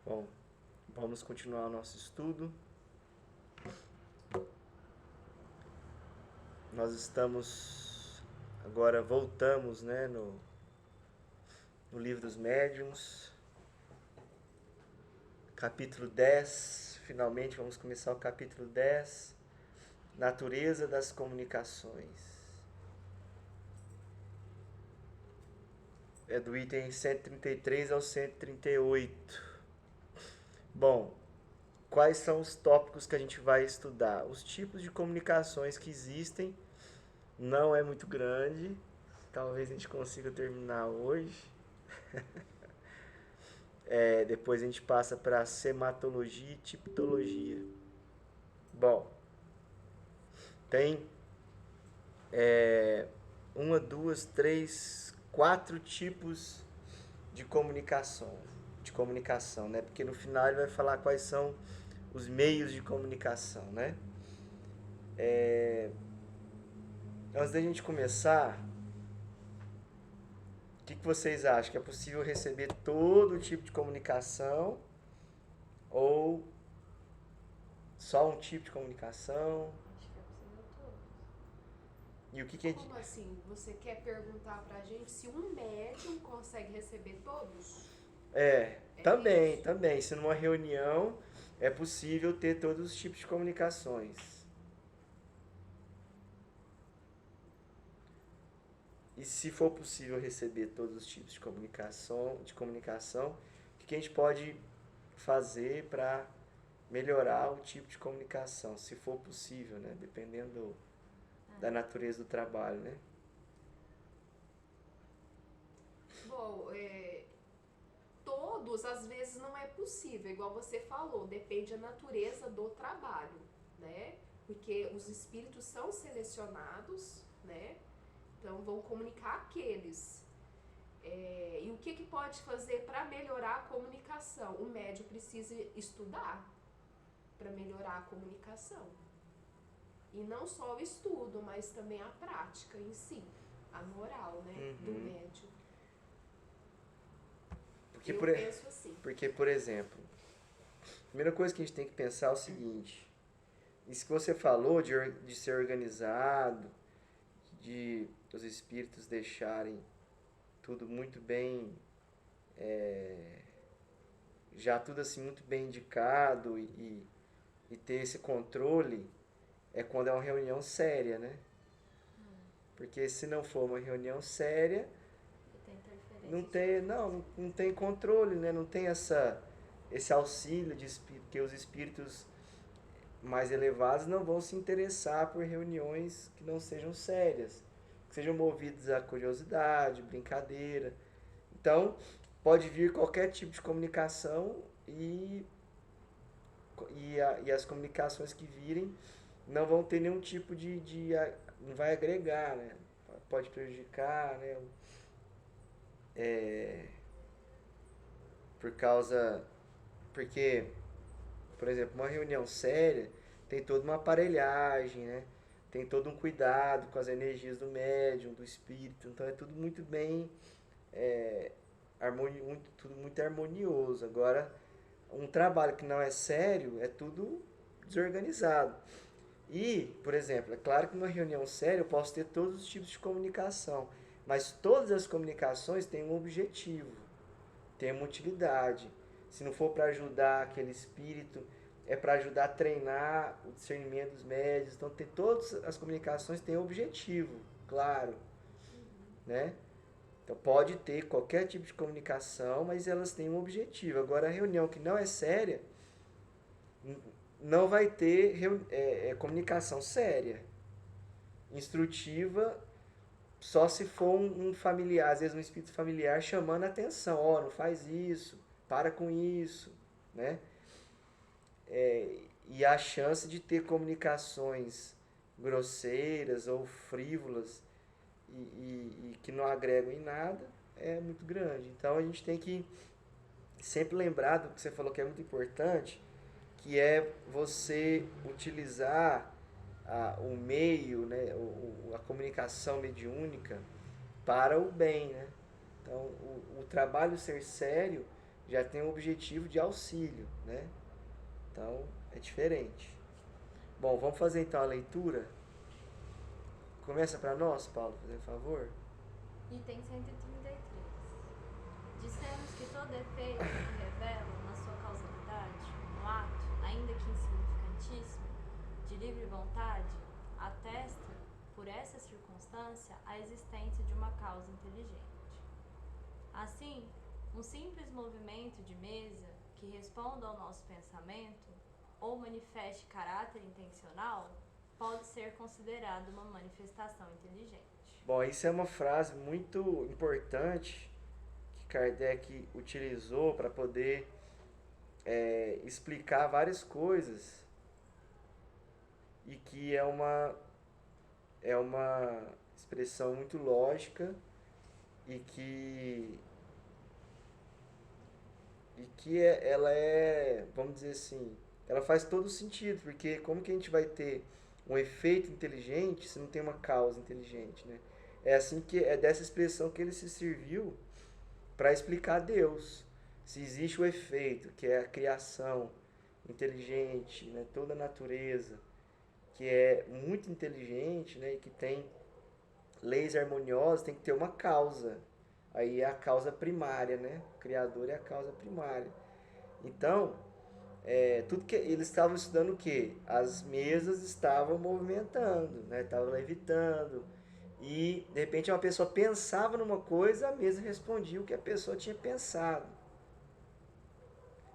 Bom, vamos continuar o nosso estudo. Nós estamos agora voltamos, né, no livro dos médiuns, capítulo 10. Finalmente vamos começar o capítulo 10, natureza das comunicações. É do item 133 ao 138. Bom, quais são os tópicos que a gente vai estudar? Os tipos de comunicações que existem, não é muito grande, talvez a gente consiga terminar hoje. Depois a gente passa para sematologia e tipologia. Bom, tem uma, duas, três, quatro tipos de comunicação, né? Porque no final ele vai falar quais são os meios de comunicação, né? Antes da gente começar, o que vocês acham? Que é possível receber todo tipo de comunicação ou só um tipo de comunicação? Acho que é possível todos. E o que é... Como assim? Você quer perguntar pra gente se um médium consegue receber todos? É Também, isso? também. Se numa reunião é possível ter todos os tipos de comunicações. E se for possível receber todos os tipos de comunicação, o que a gente pode fazer para melhorar o tipo de comunicação, se for possível, né? Dependendo da natureza do trabalho, né? Bom, todos às vezes não é possível, igual você falou, depende da natureza do trabalho, né? Porque os espíritos são selecionados, né? Então vão comunicar aqueles. E o que pode fazer para melhorar a comunicação? O médium precisa estudar para melhorar a comunicação. E não só o estudo, mas também a prática em si, a moral, né, do Uhum. médium. Porque, Eu por, penso assim. porque, por exemplo, a primeira coisa que a gente tem que pensar é o seguinte: isso que você falou de ser organizado, de os espíritos deixarem tudo muito bem, já tudo assim muito bem indicado e ter esse controle, é quando é uma reunião séria, né? Porque se não for uma reunião séria, E tem não interferência de tem, outros não, não espíritos. tem controle, né? Não tem esse auxílio de espírito, que os espíritos mais elevados não vão se interessar por reuniões que não sejam sérias, que sejam movidas à curiosidade, brincadeira. Então, pode vir qualquer tipo de comunicação e as comunicações que virem não vão ter nenhum tipo não vai agregar, né? Pode prejudicar, né? É, por causa. Porque, por exemplo, uma reunião séria tem toda uma aparelhagem, né? Tem todo um cuidado com as energias do médium, do espírito. Então é tudo muito bem. É, tudo muito harmonioso. Agora, um trabalho que não é sério é tudo desorganizado. E, por exemplo, é claro que numa reunião séria eu posso ter todos os tipos de comunicação, mas todas as comunicações têm um objetivo, têm uma utilidade. Se não for para ajudar aquele espírito, é para ajudar a treinar o discernimento dos médios. Então, todas as comunicações têm um objetivo, claro, né? Então, pode ter qualquer tipo de comunicação, mas elas têm um objetivo. Agora, a reunião que não é séria, não vai ter comunicação séria, instrutiva, só se for um familiar, às vezes um espírito familiar chamando a atenção, ó, oh, não faz isso, para com isso, né? E a chance de ter comunicações grosseiras ou frívolas e que não agregam em nada é muito grande. Então a gente tem que sempre lembrar do que você falou que é muito importante, que é você utilizar o meio, né, a comunicação mediúnica para o bem, né? Então, o trabalho ser sério já tem um objetivo de auxílio, né? Então, é diferente. Bom, vamos fazer então a leitura. Começa para nós, Paulo, por favor. Item 133. Dissemos que todo efeito que revela na sua causalidade um ato, ainda que insignificantíssimo, de livre vontade, atesta, por essa circunstância, a existência de uma causa inteligente. Assim, um simples movimento de mesa que responda ao nosso pensamento ou manifeste caráter intencional pode ser considerado uma manifestação inteligente. Bom, isso é uma frase muito importante que Kardec utilizou para poder explicar várias coisas e que é uma expressão muito lógica e que ela é, vamos dizer assim, ela faz todo sentido, porque como que a gente vai ter um efeito inteligente se não tem uma causa inteligente, né? É assim que é dessa expressão que ele se serviu para explicar Deus. Se existe o efeito, que é a criação inteligente, né, toda a natureza, que é muito inteligente, né, e que tem leis harmoniosas, tem que ter uma causa. Aí é a causa primária, né? O Criador é a causa primária. Então, tudo que eles estavam estudando o quê? As mesas estavam movimentando, né? Estavam levitando. E, de repente, uma pessoa pensava numa coisa, a mesa respondia o que a pessoa tinha pensado.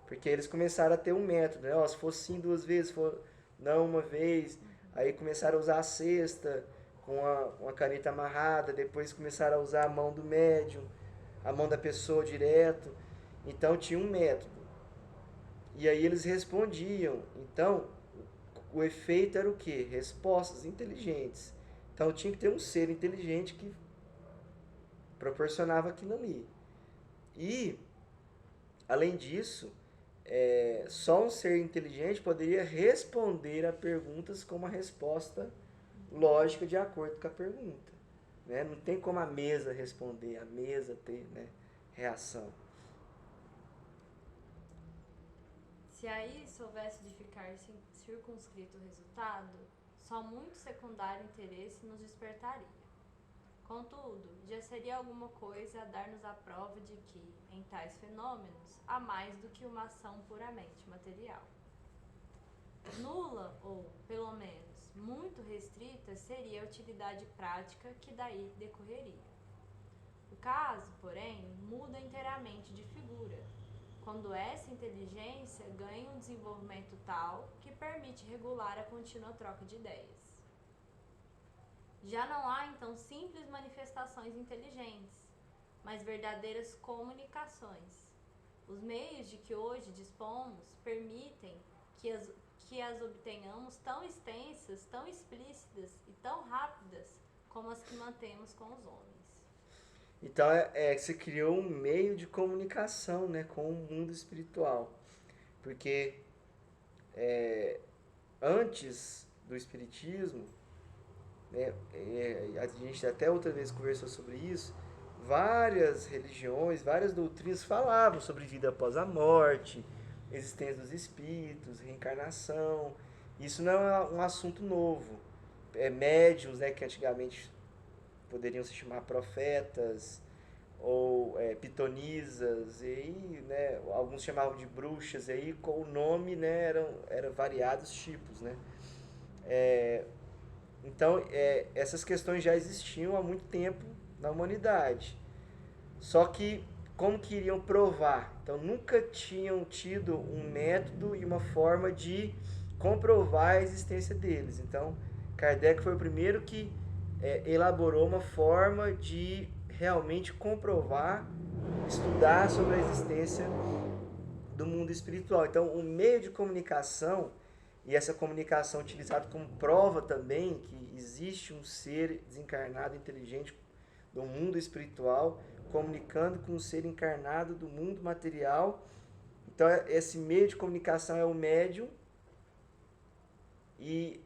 Porque eles começaram a ter um método, né? Ó, se for sim 2 vezes, se for não uma vez. Aí começaram a usar a cesta com uma caneta amarrada, depois começaram a usar a mão do médium, a mão da pessoa direto. Então tinha um método. E aí eles respondiam. Então, o efeito era o quê? Respostas inteligentes. Então tinha que ter um ser inteligente que proporcionava aquilo ali. E, além disso, só um ser inteligente poderia responder a perguntas com uma resposta lógica de acordo com a pergunta. Né? Não tem como a mesa responder, a mesa ter, né, reação. Se a isso houvesse de ficar circunscrito o resultado, só muito secundário interesse nos despertaria. Contudo, já seria alguma coisa a dar-nos a prova de que, em tais fenômenos, há mais do que uma ação puramente material. Nula, ou, pelo menos, muito restrita, seria a utilidade prática que daí decorreria. O caso, porém, muda inteiramente de figura, quando essa inteligência ganha um desenvolvimento tal que permite regular a contínua troca de ideias. Já não há, então, simples manifestações inteligentes, mas verdadeiras comunicações. Os meios de que hoje dispomos permitem que as obtenhamos tão extensas, tão explícitas e tão rápidas como as que mantemos com os homens. Então, se criou um meio de comunicação, né, com o mundo espiritual. Porque antes do Espiritismo, né, a gente até outra vez conversou sobre isso, várias religiões, várias doutrinas falavam sobre vida após a morte, existência dos espíritos, reencarnação. Isso não é um assunto novo. Médiuns, né, que antigamente poderiam se chamar profetas ou pitonisas, e aí, né, alguns chamavam de bruxas, e aí com o nome, né, eram variados tipos, né. Então, essas questões já existiam há muito tempo na humanidade. Só que, como que iriam provar? Então, nunca tinham tido um método e uma forma de comprovar a existência deles. Então, Kardec foi o primeiro que elaborou uma forma de realmente comprovar, estudar sobre a existência do mundo espiritual. Então, o meio de comunicação, e essa comunicação utilizada como prova também que existe um ser desencarnado inteligente do mundo espiritual comunicando com um ser encarnado do mundo material. Então, esse meio de comunicação é o médium, e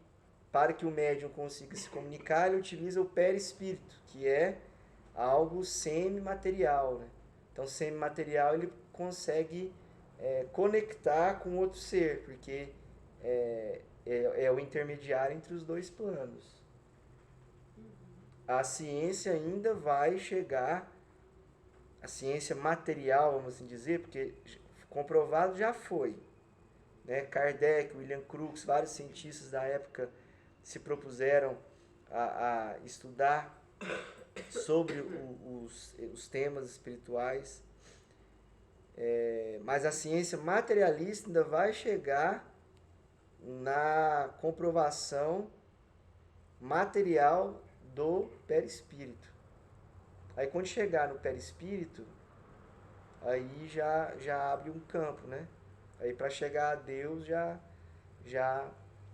para que o médium consiga se comunicar, ele utiliza o perispírito, que é algo semimaterial, né? Então, semimaterial, ele consegue conectar com outro ser, porque é o intermediário entre os dois planos. A ciência ainda vai chegar, a ciência material, vamos assim dizer, porque comprovado já foi. Né? Kardec, William Crookes, vários cientistas da época se propuseram a estudar sobre os temas espirituais. Mas a ciência materialista ainda vai chegar na comprovação material do perispírito. Aí quando chegar no perispírito, aí já abre um campo, né? Aí para chegar a Deus já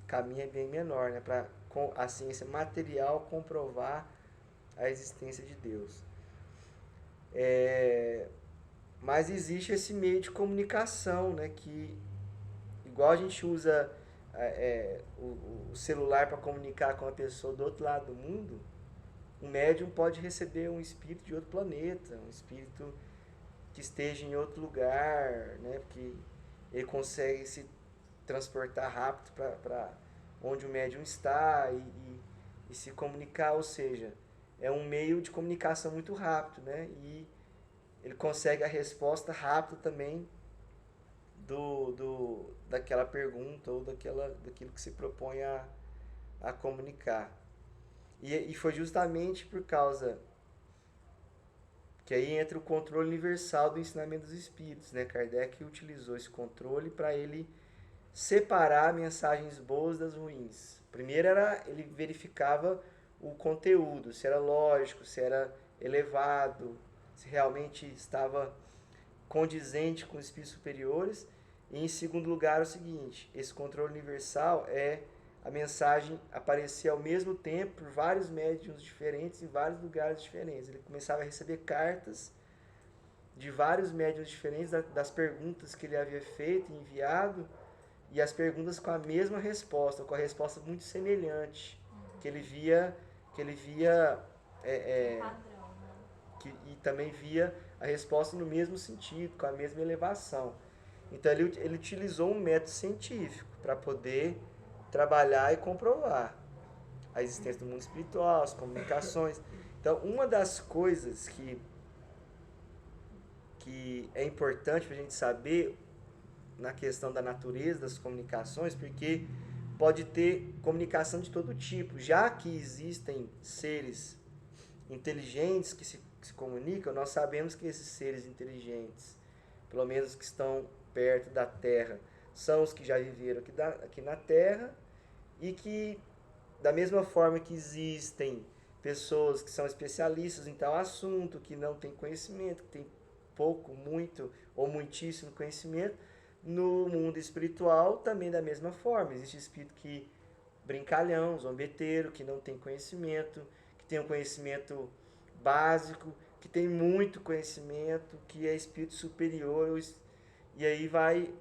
caminha bem menor, né? Para a ciência material comprovar a existência de Deus. Mas existe esse meio de comunicação, né? Que igual a gente usa o celular para comunicar com a pessoa do outro lado do mundo, um médium pode receber um espírito de outro planeta, um espírito que esteja em outro lugar, né? Porque ele consegue se transportar rápido para onde o médium está e se comunicar, ou seja, é um meio de comunicação muito rápido, né? E ele consegue a resposta rápida também daquela pergunta ou daquilo que se propõe a comunicar. E foi justamente por causa que aí entra o controle universal do ensinamento dos espíritos, né? Kardec utilizou esse controle para ele separar mensagens boas das ruins. Primeiro ele verificava o conteúdo, se era lógico, se era elevado, se realmente estava condizente com os espíritos superiores. E em segundo lugar, o seguinte, esse controle universal a mensagem aparecer ao mesmo tempo por vários médiuns diferentes em vários lugares diferentes. Ele começava a receber cartas de vários médiuns diferentes das perguntas que ele havia feito e enviado, e as perguntas com a mesma resposta, com a resposta muito semelhante, que ele via Padrão, né? e também via a resposta no mesmo sentido, com a mesma elevação. Então ele utilizou um método científico para poder trabalhar e comprovar a existência do mundo espiritual, as comunicações. Então, uma das coisas que é importante para a gente saber na questão da natureza das comunicações, porque pode ter comunicação de todo tipo, já que existem seres inteligentes que se comunicam, nós sabemos que esses seres inteligentes, pelo menos que estão perto da Terra, são os que já viveram aqui na Terra, e que, da mesma forma que existem pessoas que são especialistas em tal assunto, que não têm conhecimento, que têm pouco, muito ou muitíssimo conhecimento, no mundo espiritual também da mesma forma. Existe espírito que brincalhão, zombeteiro, que não tem conhecimento, que tem um conhecimento básico, que tem muito conhecimento, que é espírito superior, e aí vai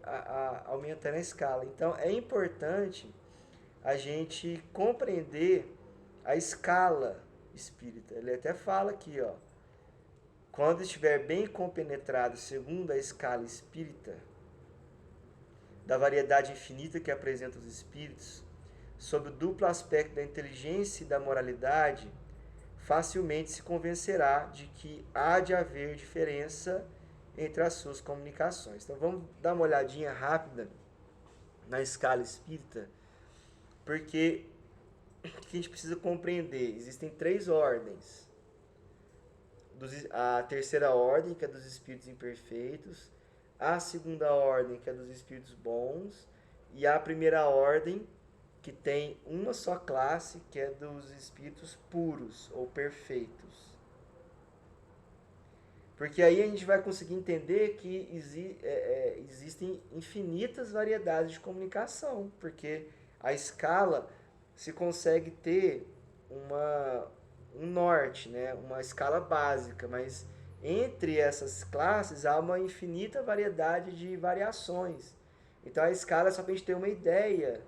aumentando a escala. Então é importante a gente compreender a escala espírita. Ele até fala aqui, ó, quando estiver bem compenetrado segundo a escala espírita, da variedade infinita que apresenta os espíritos, sob o duplo aspecto da inteligência e da moralidade, facilmente se convencerá de que há de haver diferença entre as suas comunicações. Então vamos dar uma olhadinha rápida na escala espírita, porque o que a gente precisa compreender? Existem 3 ordens. A terceira ordem, que é dos espíritos imperfeitos, a segunda ordem, que é dos espíritos bons, e a primeira ordem, que tem uma só classe, que é dos espíritos puros ou perfeitos. Porque aí a gente vai conseguir entender que existem infinitas variedades de comunicação, porque a escala se consegue ter um norte, né? Uma escala básica, mas entre essas classes há uma infinita variedade de variações. Então a escala é só para a gente ter uma ideia,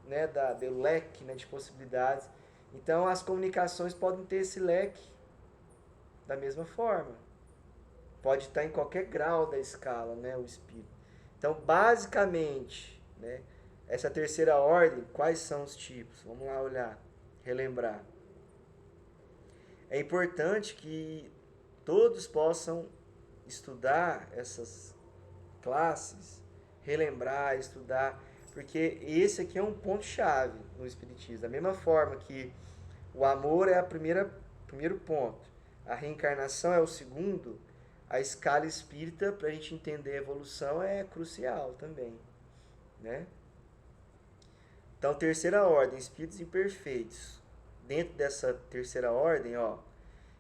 né, do leque, né, de possibilidades. Então as comunicações podem ter esse leque da mesma forma. pode estar em qualquer grau da escala, né, o espírito. Então, basicamente, né, essa terceira ordem, quais são os tipos? Vamos lá olhar, relembrar. É importante que todos possam estudar essas classes, relembrar, estudar, porque esse aqui é um ponto-chave no Espiritismo. Da mesma forma que o amor é primeiro ponto, a reencarnação é o segundo, a escala espírita, para a gente entender a evolução, é crucial também, né? Então, terceira ordem, espíritos imperfeitos. Dentro dessa terceira ordem, ó,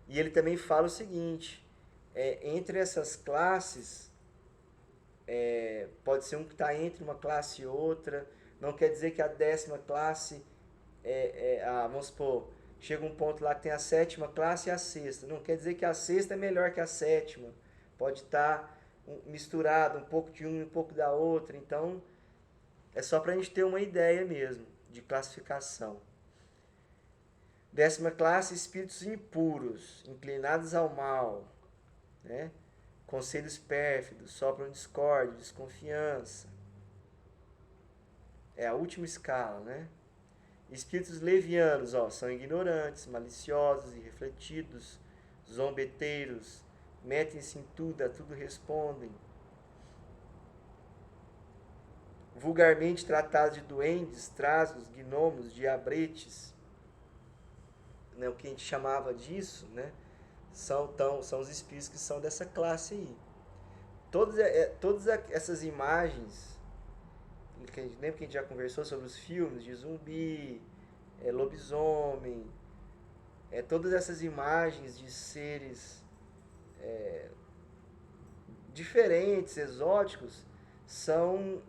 e ele também fala o seguinte, entre essas classes, pode ser um que está entre uma classe e outra, não quer dizer que a 10ª classe, vamos supor, chega um ponto lá que tem a 7ª classe e a 6ª, não quer dizer que a 6ª é melhor que a 7ª, pode estar misturado, um pouco de uma e um pouco da outra, então é só para a gente ter uma ideia mesmo de classificação. 10ª classe, espíritos impuros, inclinados ao mal, né? Conselhos pérfidos, sopram discórdia, desconfiança. É a última escala, né? Espíritos levianos, ó, são ignorantes, maliciosos, irrefletidos, zombeteiros, metem-se em tudo, a tudo respondem. Vulgarmente tratados de duendes, trasgos, gnomos, diabretes, né, o que a gente chamava disso, né, são os espíritos que são dessa classe aí. Todas essas imagens, lembra que a gente já conversou sobre os filmes de zumbi, lobisomem, todas essas imagens de seres diferentes, exóticos, são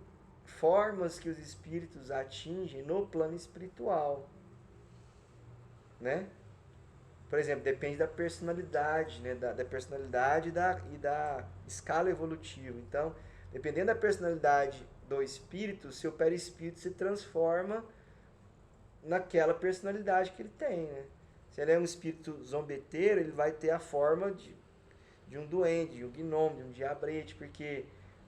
formas que os espíritos atingem no plano espiritual, né? Por exemplo, depende da personalidade, né? Da personalidade e da escala evolutiva. Então, dependendo da personalidade do espírito, seu perispírito se transforma naquela personalidade que ele tem, né? Se ele é um espírito zombeteiro, ele vai ter a forma de um duende, de um gnomo, de um diabrete, porque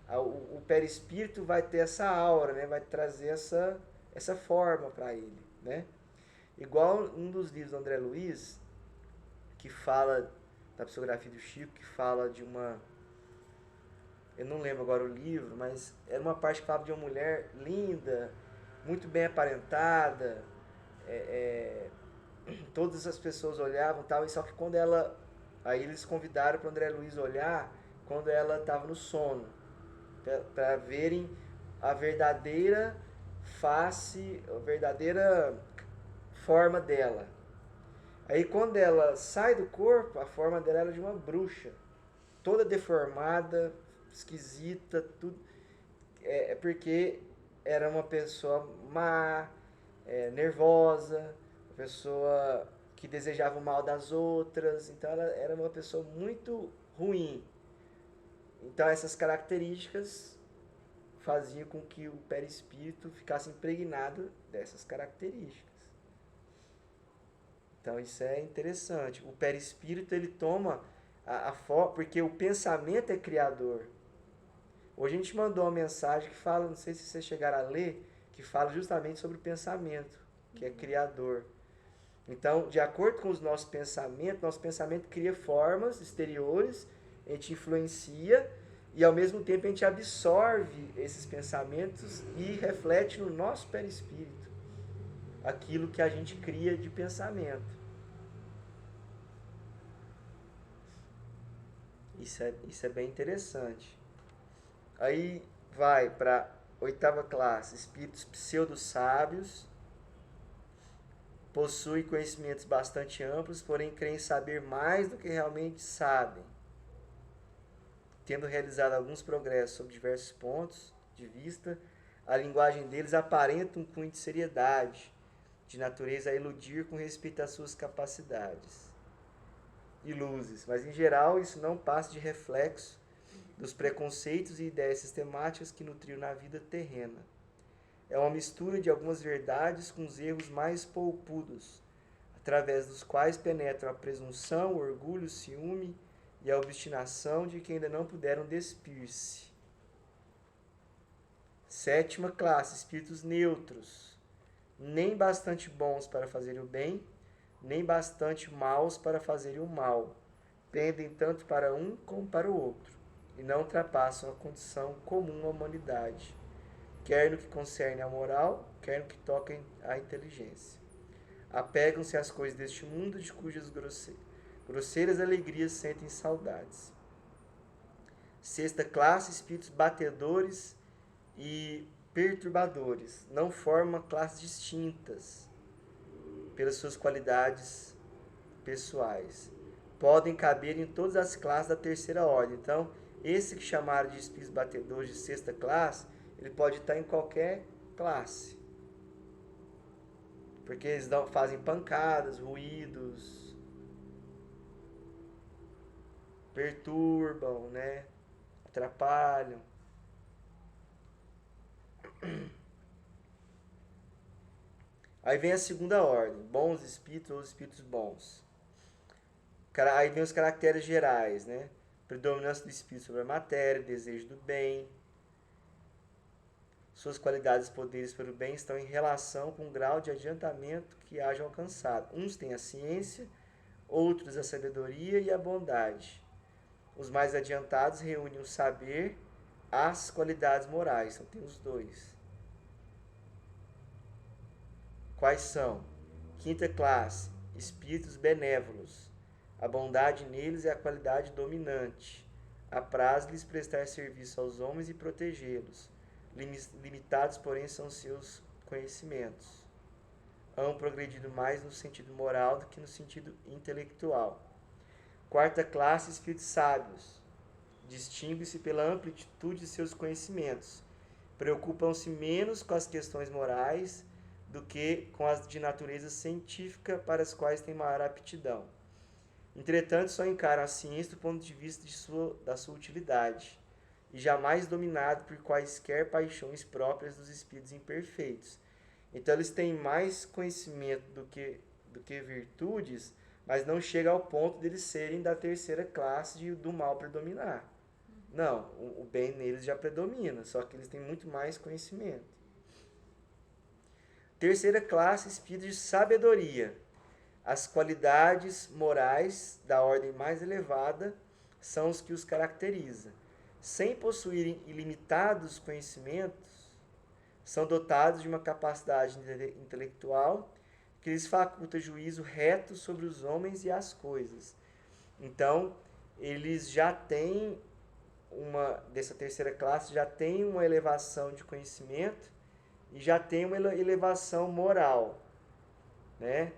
o perispírito vai ter essa aura, né? Vai trazer essa forma para ele, né? Igual um dos livros do André Luiz, que fala da psicografia do Chico, que fala de uma... Eu não lembro agora o livro, mas era uma parte que falava de uma mulher linda, muito bem aparentada, todas as pessoas olhavam e tal, e só que quando ela... Aí eles convidaram para o André Luiz olhar quando ela estava no sono, para verem a verdadeira face, a verdadeira forma dela. Aí quando ela sai do corpo, a forma dela era de uma bruxa, toda deformada, esquisita, tudo. Porque era uma pessoa má, nervosa, uma pessoa que desejava o mal das outras, então ela era uma pessoa muito ruim. Então essas características faziam com que o perispírito ficasse impregnado dessas características. Então isso é interessante. O perispírito ele toma a forma, porque o pensamento é criador. Hoje a gente mandou uma mensagem que fala, não sei se vocês chegaram a ler, que fala justamente sobre o pensamento, que é criador. Então, de acordo com os nossos pensamentos, nosso pensamento cria formas exteriores, a gente influencia e ao mesmo tempo a gente absorve esses pensamentos e reflete no nosso perispírito aquilo que a gente cria de pensamento. Isso é bem interessante. Aí vai para 8ª classe, espíritos pseudo-sábios, possuem conhecimentos bastante amplos, porém creem saber mais do que realmente sabem. Tendo realizado alguns progressos sobre diversos pontos de vista, a linguagem deles aparenta um cunho de seriedade, de natureza a iludir com respeito às suas capacidades e luzes, mas em geral isso não passa de reflexo dos preconceitos e ideias sistemáticas que nutriam na vida terrena. É uma mistura de algumas verdades com os erros mais polpudos, através dos quais penetram a presunção, o orgulho, o ciúme e a obstinação de que ainda não puderam despir-se. 7ª classe, espíritos neutros, nem bastante bons para fazerem o bem, nem bastante maus para fazerem o mal. Pendem tanto para um como para o outro, e não ultrapassam a condição comum à humanidade, quer no que concerne à moral, quer no que toca à inteligência. Apegam-se às coisas deste mundo, de cujas grosseiras alegrias sentem saudades. 6ª classe, espíritos batedores e perturbadores. Não formam classes distintas pelas suas qualidades pessoais. Podem caber em todas as classes da 3ª ordem. Então, esse que chamaram de espíritos batedores de 6ª classe, ele pode estar em qualquer classe. Porque eles fazem pancadas, ruídos, perturbam, né? Atrapalham. Aí vem a 2ª ordem, bons espíritos ou espíritos bons. Aí vem os caracteres gerais, né? Predominância do espírito sobre a matéria, desejo do bem. Suas qualidades e poderes pelo bem estão em relação com o grau de adiantamento que hajam alcançado. Uns têm a ciência, outros a sabedoria e a bondade. Os mais adiantados reúnem o saber às qualidades morais. Então tem os dois. Quais são? 5ª classe, espíritos benévolos. A bondade neles é a qualidade dominante. Apraz-lhes prestar serviço aos homens e protegê-los. Limitados, porém, são seus conhecimentos. Hão progredido mais no sentido moral do que no sentido intelectual. 4ª classe, espíritos sábios. Distingue-se pela amplitude de seus conhecimentos. Preocupam-se menos com as questões morais do que com as de natureza científica, para as quais têm maior aptidão. Entretanto, só encaram a ciência do ponto de vista da sua utilidade, e jamais dominado por quaisquer paixões próprias dos espíritos imperfeitos. Então, eles têm mais conhecimento do que virtudes, mas não chega ao ponto de eles serem da 3ª classe do mal predominar. Não, o bem neles já predomina, só que eles têm muito mais conhecimento. 3ª classe, espíritos de sabedoria. As qualidades morais da ordem mais elevada são os que os caracteriza. Sem possuírem ilimitados conhecimentos, são dotados de uma capacidade intelectual que lhes faculta juízo reto sobre os homens e as coisas. Então, eles já têm dessa 3ª classe, já tem uma elevação de conhecimento e já tem uma elevação moral, né?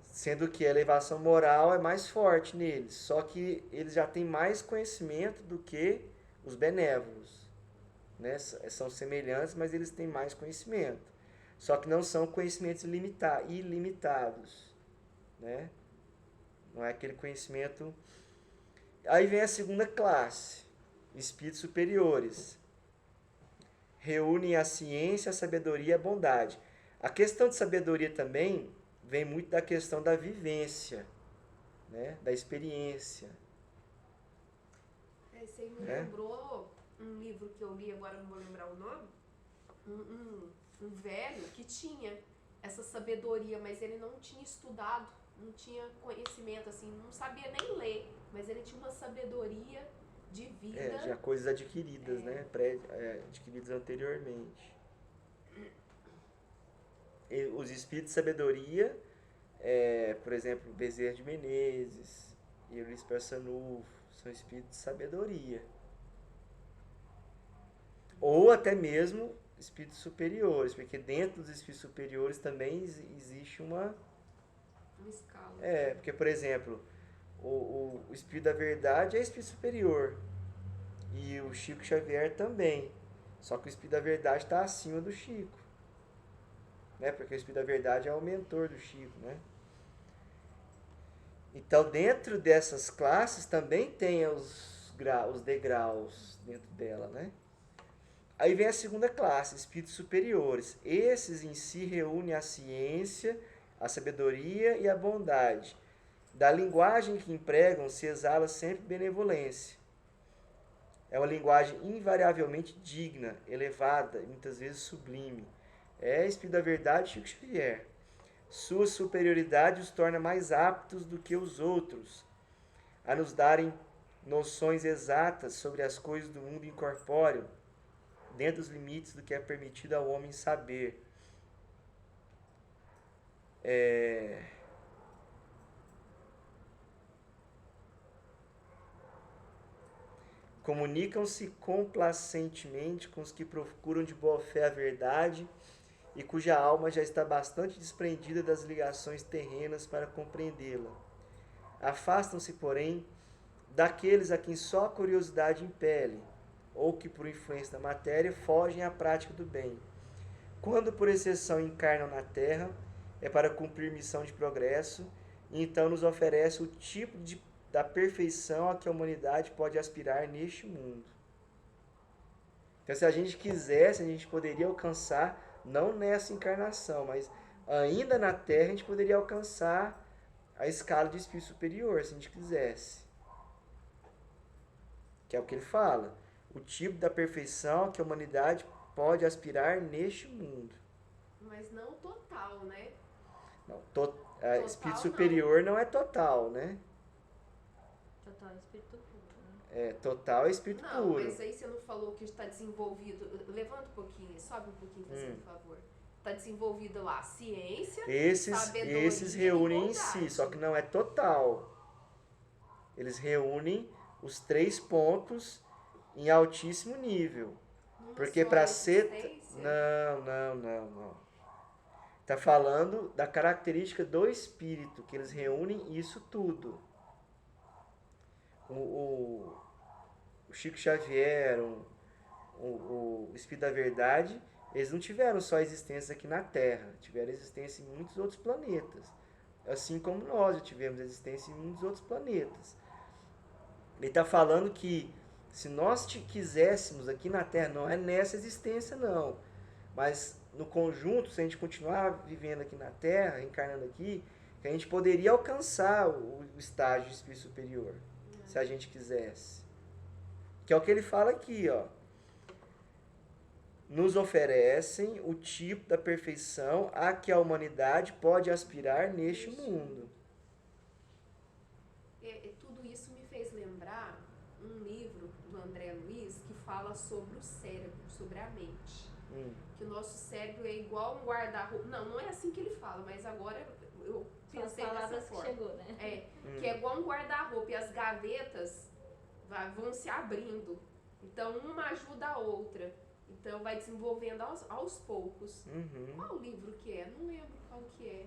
Sendo que a elevação moral é mais forte neles, só que eles já têm mais conhecimento do que os benévolos, né? São semelhantes, mas eles têm mais conhecimento, só que não são conhecimentos ilimitados, né? Não é aquele conhecimento. Aí vem a 2ª classe, espíritos superiores. Reúnem a ciência, a sabedoria e a bondade. A questão de sabedoria também vem muito da questão da vivência, né? Da experiência. Você me lembrou um livro que eu li, agora não vou lembrar o nome, um velho que tinha essa sabedoria, mas ele não tinha estudado, não tinha conhecimento, assim, não sabia nem ler, mas ele tinha uma sabedoria de vida. Já coisas adquiridas, né? Adquiridas anteriormente. Os espíritos de sabedoria, por exemplo, Bezerra de Menezes e Luiz Persanulfo, são espíritos de sabedoria. Ou até mesmo espíritos superiores, porque dentro dos espíritos superiores também existe uma escala. Porque, por exemplo, o espírito da verdade é espírito superior. E o Chico Xavier também. Só que o espírito da verdade está acima do Chico, né? Porque o espírito da verdade é o mentor do Chico, né? Então, dentro dessas classes também tem os degraus dentro dela, né? Aí vem a 2ª classe, espíritos superiores. Esses em si reúnem a ciência, a sabedoria e a bondade. Da linguagem que empregam se exala sempre benevolência. É uma linguagem invariavelmente digna, elevada e muitas vezes sublime. É Espírito da Verdade, Chico Xavier. Sua superioridade os torna mais aptos do que os outros a nos darem noções exatas sobre as coisas do mundo incorpóreo, dentro dos limites do que é permitido ao homem saber. Comunicam-se complacentemente com os que procuram de boa fé a verdade e cuja alma já está bastante desprendida das ligações terrenas para compreendê-la. Afastam-se, porém, daqueles a quem só a curiosidade impele, ou que, por influência da matéria, fogem à prática do bem. Quando, por exceção, encarnam na Terra, é para cumprir missão de progresso, e então nos oferece o tipo da perfeição a que a humanidade pode aspirar neste mundo. Então, se a gente quisesse, a gente poderia alcançar, não nessa encarnação, mas ainda na Terra, a gente poderia alcançar a escala de espírito superior, se a gente quisesse. Que é o que ele fala. O tipo da perfeição a que a humanidade pode aspirar neste mundo. Mas não total, né? Não, espírito superior não é total, né? Total é espírito puro, né? É, total é espírito Não, puro. mas aí você não falou que está desenvolvido. Levanta um pouquinho, sobe um pouquinho, fazendo favor. Está desenvolvido lá a ciência, sabedoria Esses e reúnem em bondade. si, só que não é total. Eles reúnem os 3 pontos em altíssimo nível. Numa Porque só para ser... existência? Não. Está falando da característica do espírito, que eles reúnem isso tudo. O Chico Xavier, o Espírito da Verdade, eles não tiveram só existência aqui na Terra, tiveram existência em muitos outros planetas. Assim como nós já tivemos existência em muitos outros planetas. Ele está falando que se nós quiséssemos aqui na Terra, não é nessa existência não, mas no conjunto, se a gente continuar vivendo aqui na Terra, encarnando aqui, que a gente poderia alcançar o estágio de espírito superior, se a gente quisesse. Que é o que ele fala aqui, ó. Nos oferecem o tipo da perfeição a que a humanidade pode aspirar neste mundo. Tudo isso me fez lembrar um livro do André Luiz que fala sobre o cérebro, sobre a mente. Que o nosso cérebro é igual um guarda-roupa. Não é assim que ele fala, mas agora eu pensei dessa forma. Que chegou, né? Que é igual um guarda-roupa e as gavetas vão se abrindo. Então, uma ajuda a outra. Então, vai desenvolvendo aos poucos. Qual livro que é? Não lembro qual que é.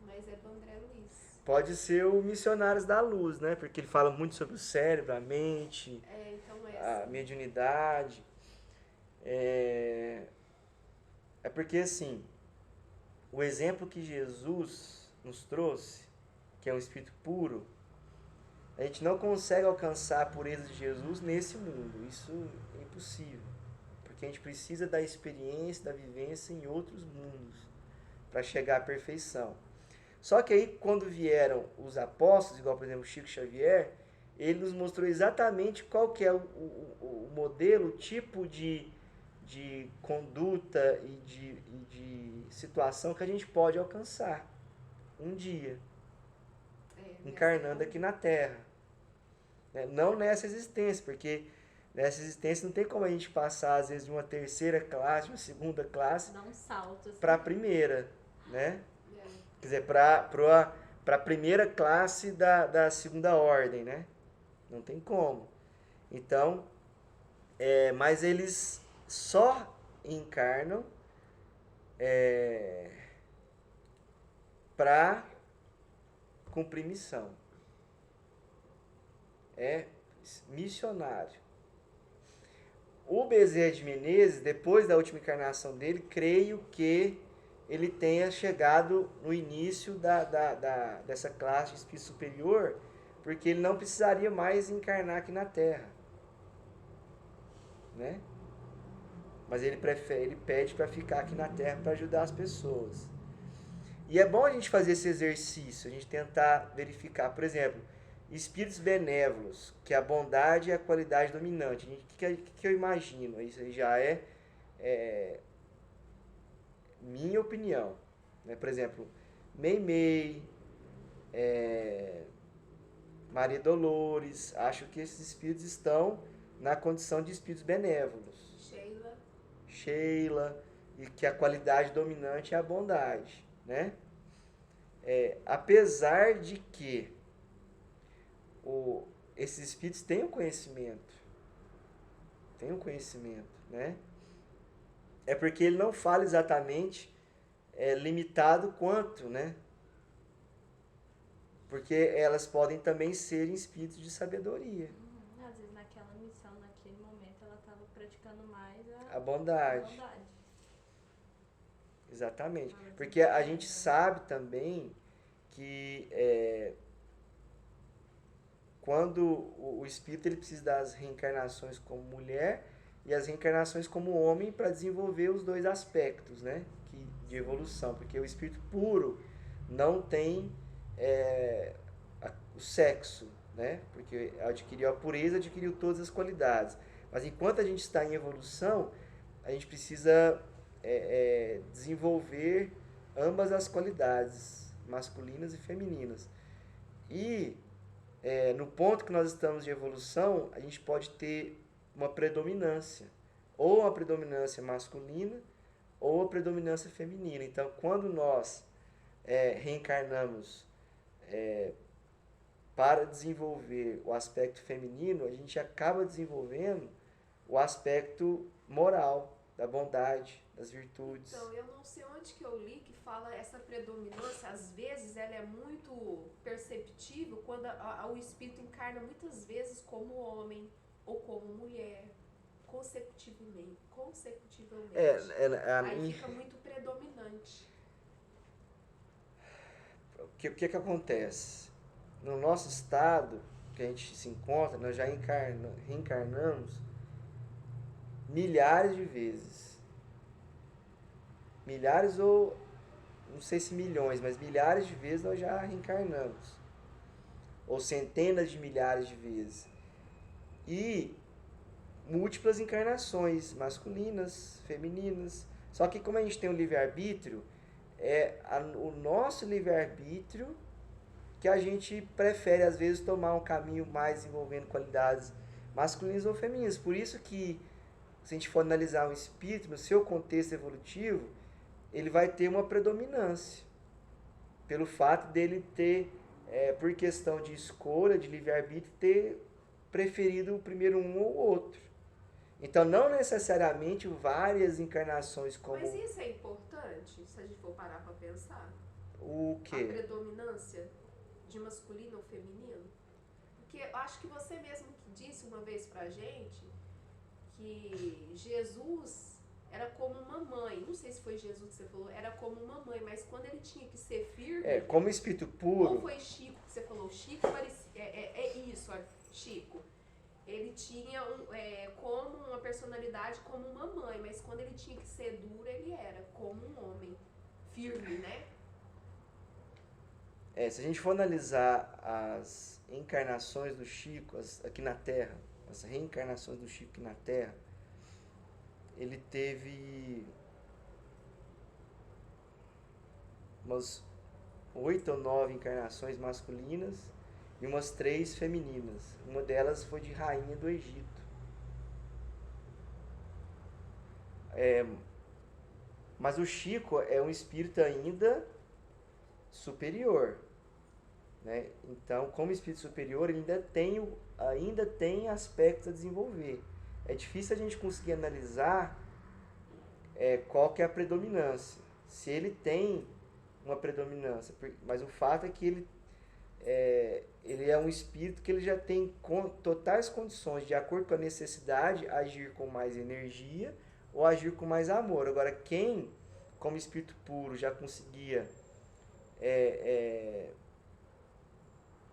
Mas é do André Luiz. Pode ser o Missionários da Luz, né? Porque ele fala muito sobre o cérebro, a mente, Então a mediunidade. É porque, assim, o exemplo que Jesus nos trouxe, que é um espírito puro, a gente não consegue alcançar a pureza de Jesus nesse mundo. Isso é impossível. Porque a gente precisa da experiência, da vivência em outros mundos para chegar à perfeição. Só que aí, quando vieram os apóstolos, igual, por exemplo, Chico Xavier, ele nos mostrou exatamente qual que é o modelo, o tipo de conduta e de situação que a gente pode alcançar um dia, encarnando aqui na Terra. Não nessa existência, porque nessa existência não tem como a gente passar, às vezes, de uma terceira classe, de uma segunda classe, dá um salto assim, para a primeira, né? Quer dizer, para a primeira classe da segunda ordem, né? Não tem como. Então, mas eles só encarnam para cumprir missão. É missionário. O Bezerra de Menezes, depois da última encarnação dele, creio que ele tenha chegado no início dessa classe de espírito superior, porque ele não precisaria mais encarnar aqui na Terra, né? Mas ele pede para ficar aqui na Terra para ajudar as pessoas. E é bom a gente fazer esse exercício, a gente tentar verificar, por exemplo, espíritos benévolos, que a bondade é a qualidade dominante. O que eu imagino? Isso aí já é minha opinião. Né? Por exemplo, Meimei, Maria Dolores, acho que esses espíritos estão na condição de espíritos benévolos. Sheila, e que a qualidade dominante é a bondade, né? Apesar de que esses espíritos têm um conhecimento, né? É porque ele não fala exatamente limitado quanto, né? Porque elas podem também ser espíritos de sabedoria. Às vezes naquela missão, naquele momento, ela estava praticando mais A bondade. bondade. Exatamente. Porque a gente sabe também que quando o espírito ele precisa das reencarnações como mulher e as reencarnações como homem para desenvolver os dois aspectos, né, de evolução. Porque o espírito puro não tem o sexo, né, porque adquiriu a pureza, adquiriu todas as qualidades. Mas enquanto a gente está em evolução, a gente precisa desenvolver ambas as qualidades, masculinas e femininas. E no ponto que nós estamos de evolução, a gente pode ter uma predominância, ou a predominância masculina, ou a predominância feminina. Então, quando nós reencarnamos para desenvolver o aspecto feminino, a gente acaba desenvolvendo o aspecto moral, da bondade, das virtudes. Então, eu não sei onde que eu li que fala essa predominância, às vezes ela é muito perceptível quando o espírito encarna muitas vezes como homem ou como mulher, consecutivamente. Aí fica muito predominante. O que acontece? No nosso estado, que a gente se encontra, nós já reencarnamos milhares de vezes. Milhares ou, não sei se milhões, mas milhares de vezes nós já reencarnamos. Ou centenas de milhares de vezes. E múltiplas encarnações, masculinas, femininas. Só que como a gente tem o livre-arbítrio, o nosso livre-arbítrio que a gente prefere, às vezes, tomar um caminho mais envolvendo qualidades masculinas ou femininas. Por isso que, se a gente for analisar um espírito, no seu contexto evolutivo, ele vai ter uma predominância. Pelo fato dele ter, por questão de escolha, de livre-arbítrio, ter preferido primeiro um ou outro. Então, não necessariamente várias encarnações como... Mas isso é importante, se a gente for parar para pensar? O quê? A predominância de masculino ou feminino? Porque eu acho que você mesmo que disse uma vez pra gente que Jesus era como uma mãe. Não sei se foi Jesus que você falou, era como uma mãe, mas quando ele tinha que ser firme... como espírito puro... Ou foi Chico que você falou? Chico parecia... isso, Chico. Ele tinha como uma personalidade como uma mãe, mas quando ele tinha que ser duro, ele era como um homem. Firme, né? Se a gente for analisar as encarnações do Chico aqui na Terra, as reencarnações do Chico aqui na Terra, ele teve umas 8 ou 9 encarnações masculinas e umas 3 femininas. Uma delas foi de rainha do Egito. Mas o Chico é um espírito ainda superior, né? Então, como espírito superior, ele ainda tem aspectos a desenvolver. É difícil a gente conseguir analisar qual que é a predominância. Se ele tem uma predominância, mas o fato é que ele é um espírito que ele já tem totais condições, de acordo com a necessidade, agir com mais energia ou agir com mais amor. Agora, quem, como espírito puro, já conseguia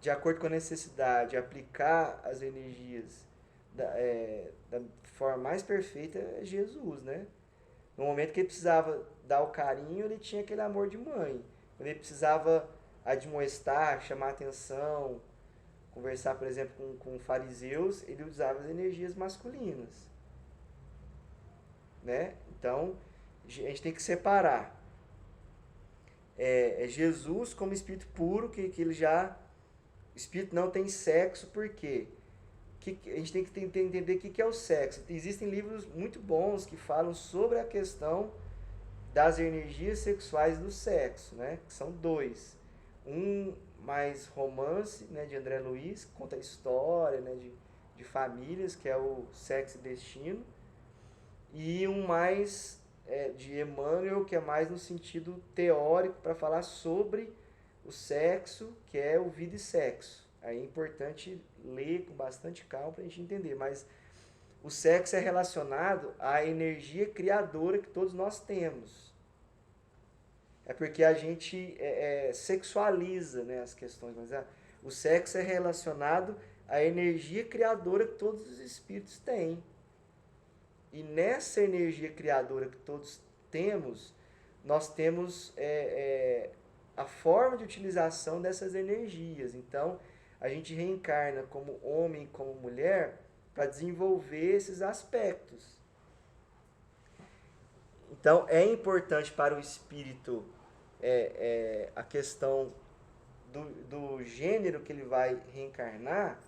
de acordo com a necessidade, aplicar as energias da forma mais perfeita, é Jesus, né? No momento que ele precisava dar o carinho, ele tinha aquele amor de mãe. quando ele precisava admoestar, chamar atenção, conversar, por exemplo, com fariseus, ele usava as energias masculinas, né? Então, a gente tem que separar Jesus como espírito puro, que ele já... O espírito não tem sexo, por quê? A gente tem que entender o que é o sexo. Existem livros muito bons que falam sobre a questão das energias sexuais do sexo, né? Que são dois. Um mais romance, né, de André Luiz, que conta a história, né, de famílias, que é o Sexo e Destino. E um mais de Emmanuel, que é mais no sentido teórico, para falar sobre o sexo, que é o Vida e Sexo. Aí é importante ler com bastante calma para a gente entender, mas o sexo é relacionado à energia criadora que todos nós temos. É porque a gente sexualiza, né, as questões, mas o sexo é relacionado à energia criadora que todos os espíritos têm. E nessa energia criadora que todos temos, nós temos a forma de utilização dessas energias. Então, a gente reencarna como homem e como mulher para desenvolver esses aspectos. Então, é importante para o espírito a questão do gênero que ele vai reencarnar,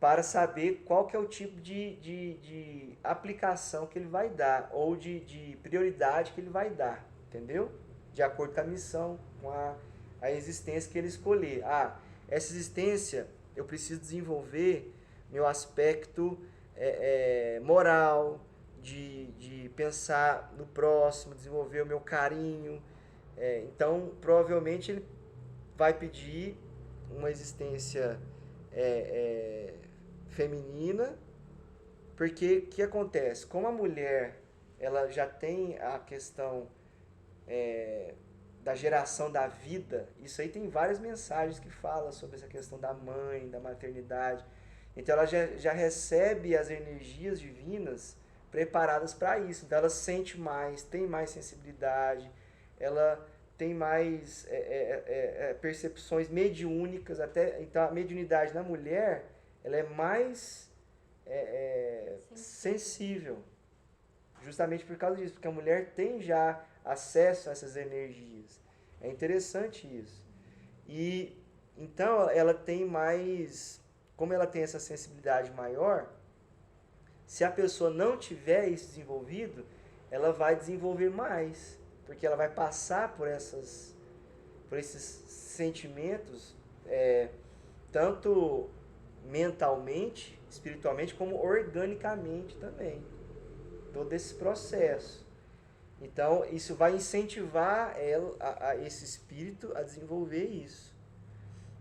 para saber qual que é o tipo de aplicação que ele vai dar, ou de prioridade que ele vai dar, entendeu? De acordo com a missão, com a existência que ele escolher. Essa existência eu preciso desenvolver meu aspecto moral, de pensar no próximo, desenvolver o meu carinho. Então, provavelmente ele vai pedir uma existência feminina, porque o que acontece? Como a mulher ela já tem a questão da geração da vida, isso aí tem várias mensagens que falam sobre essa questão da mãe, da maternidade. Então ela já recebe as energias divinas preparadas para isso. Então ela sente mais, tem mais sensibilidade, ela tem mais percepções mediúnicas, até. Então a mediunidade na mulher ela é mais sensível, justamente por causa disso, porque a mulher tem já acesso a essas energias. É interessante isso. E então ela tem mais, como ela tem essa sensibilidade maior, se a pessoa não tiver isso desenvolvido, ela vai desenvolver mais, porque ela vai passar por esses sentimentos, tanto mentalmente, espiritualmente, como organicamente também. Todo esse processo. Então, isso vai incentivar esse espírito a desenvolver isso.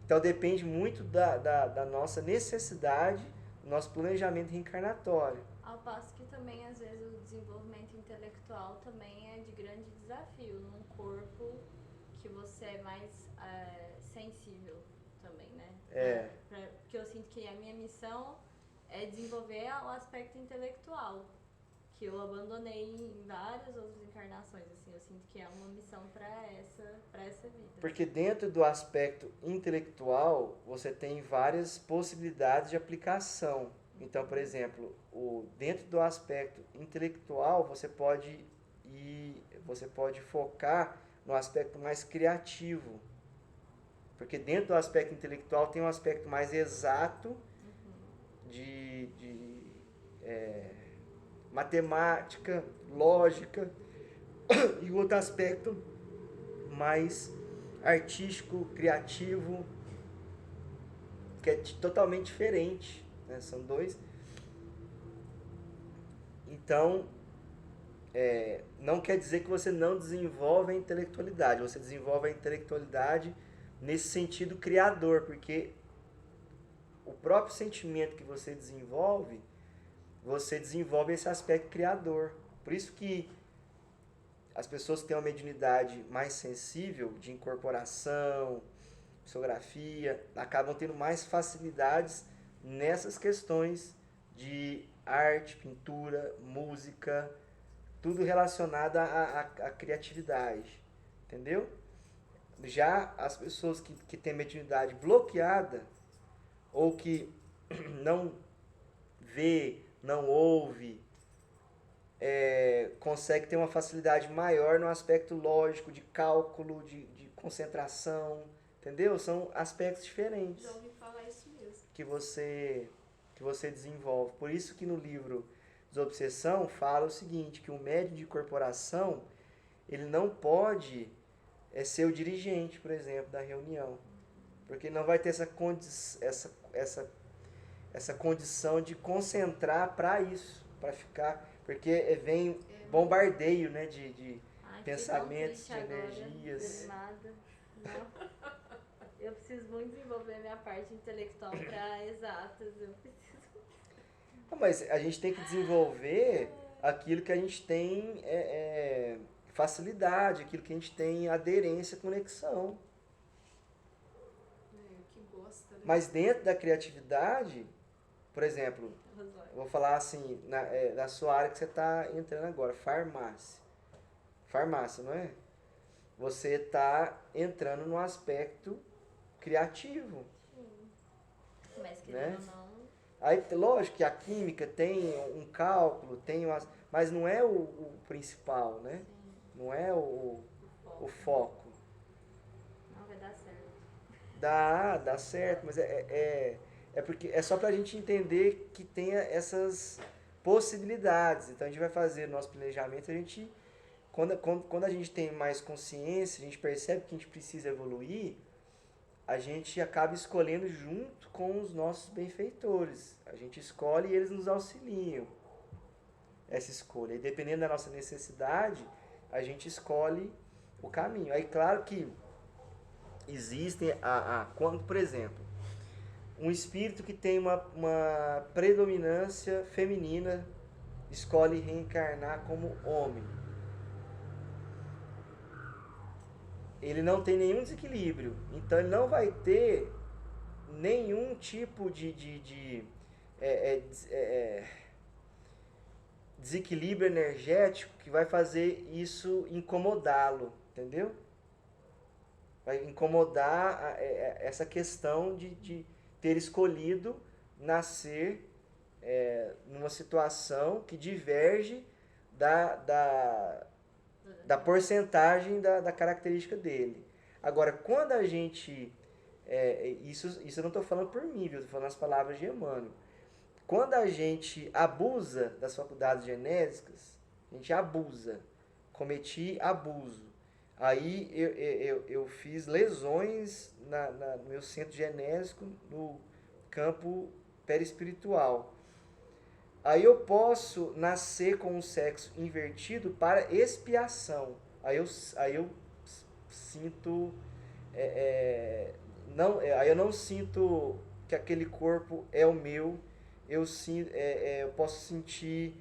Então, depende muito da nossa necessidade, do nosso planejamento reencarnatório. Ao passo que também, às vezes, o desenvolvimento intelectual também é de grande desafio num corpo que você é mais sensível também, né? Porque eu sinto que a minha missão é desenvolver o aspecto intelectual, que eu abandonei em várias outras encarnações, assim, eu sinto que é uma missão para essa vida. Porque dentro do aspecto intelectual, você tem várias possibilidades de aplicação. Então, por exemplo, dentro do aspecto intelectual, você pode focar no aspecto mais criativo. Porque dentro do aspecto intelectual tem um aspecto mais exato de matemática, lógica, e outro aspecto mais artístico, criativo, que é totalmente diferente, né? São dois. Então, não quer dizer que você não desenvolve a intelectualidade, você desenvolve a intelectualidade nesse sentido criador, porque o próprio sentimento que você desenvolve esse aspecto criador. Por isso que as pessoas que têm uma mediunidade mais sensível, de incorporação, psicografia, acabam tendo mais facilidades nessas questões de arte, pintura, música, tudo relacionado à criatividade. Entendeu? Já as pessoas que têm mediunidade bloqueada, ou que não vê, não ouve, consegue ter uma facilidade maior no aspecto lógico, de cálculo, de concentração, entendeu? São aspectos diferentes Já ouvi falar isso mesmo. que você desenvolve. Por isso que no livro Desobsessão fala o seguinte, que o médium de corporação, ele não pode ser o dirigente, por exemplo, da reunião. Porque não vai ter essa condição de concentrar para isso, para ficar... Porque vem bombardeio, né, de Ai, pensamentos, de fiquei tão triste energias. agora, desanimada. Não. Eu preciso muito desenvolver minha parte intelectual para exatas. Eu preciso. Não, mas a gente tem que desenvolver aquilo que a gente tem facilidade, aquilo que a gente tem aderência, conexão. Que gosta, né? Mas dentro da criatividade, por exemplo, eu vou falar assim, na sua área que você está entrando agora, farmácia. Farmácia, não é? Você está entrando no aspecto criativo. Sim. Mas querendo Né? ou não. Aí, lógico que a química tem um cálculo, mas não é o principal, né? Sim, Não é o foco. não vai dar certo. Dá certo, mas é porque é só pra gente entender que tem essas possibilidades. Então a gente vai fazer nosso planejamento, quando a gente tem mais consciência, a gente percebe que a gente precisa evoluir, a gente acaba escolhendo junto com os nossos benfeitores. A gente escolhe e eles nos auxiliam essa escolha. E dependendo da nossa necessidade, a gente escolhe o caminho. Aí claro que existem, quando, por exemplo, um espírito que tem uma predominância feminina escolhe reencarnar como homem. Ele não tem nenhum desequilíbrio. Então ele não vai ter nenhum tipo de desequilíbrio energético que vai fazer isso incomodá-lo, entendeu? Vai incomodar essa questão de ter escolhido nascer numa situação que diverge da porcentagem da característica dele. Agora, quando a gente... isso eu não estou falando por mim, viu? Estou falando as palavras de Emmanuel. Quando a gente abusa das faculdades genésicas, a gente abusa, cometi abuso. Aí eu fiz lesões no meu centro genésico, no campo perispiritual. Aí eu posso nascer com um sexo invertido para expiação. Aí eu sinto... aí eu não sinto que aquele corpo é o meu. Eu posso sentir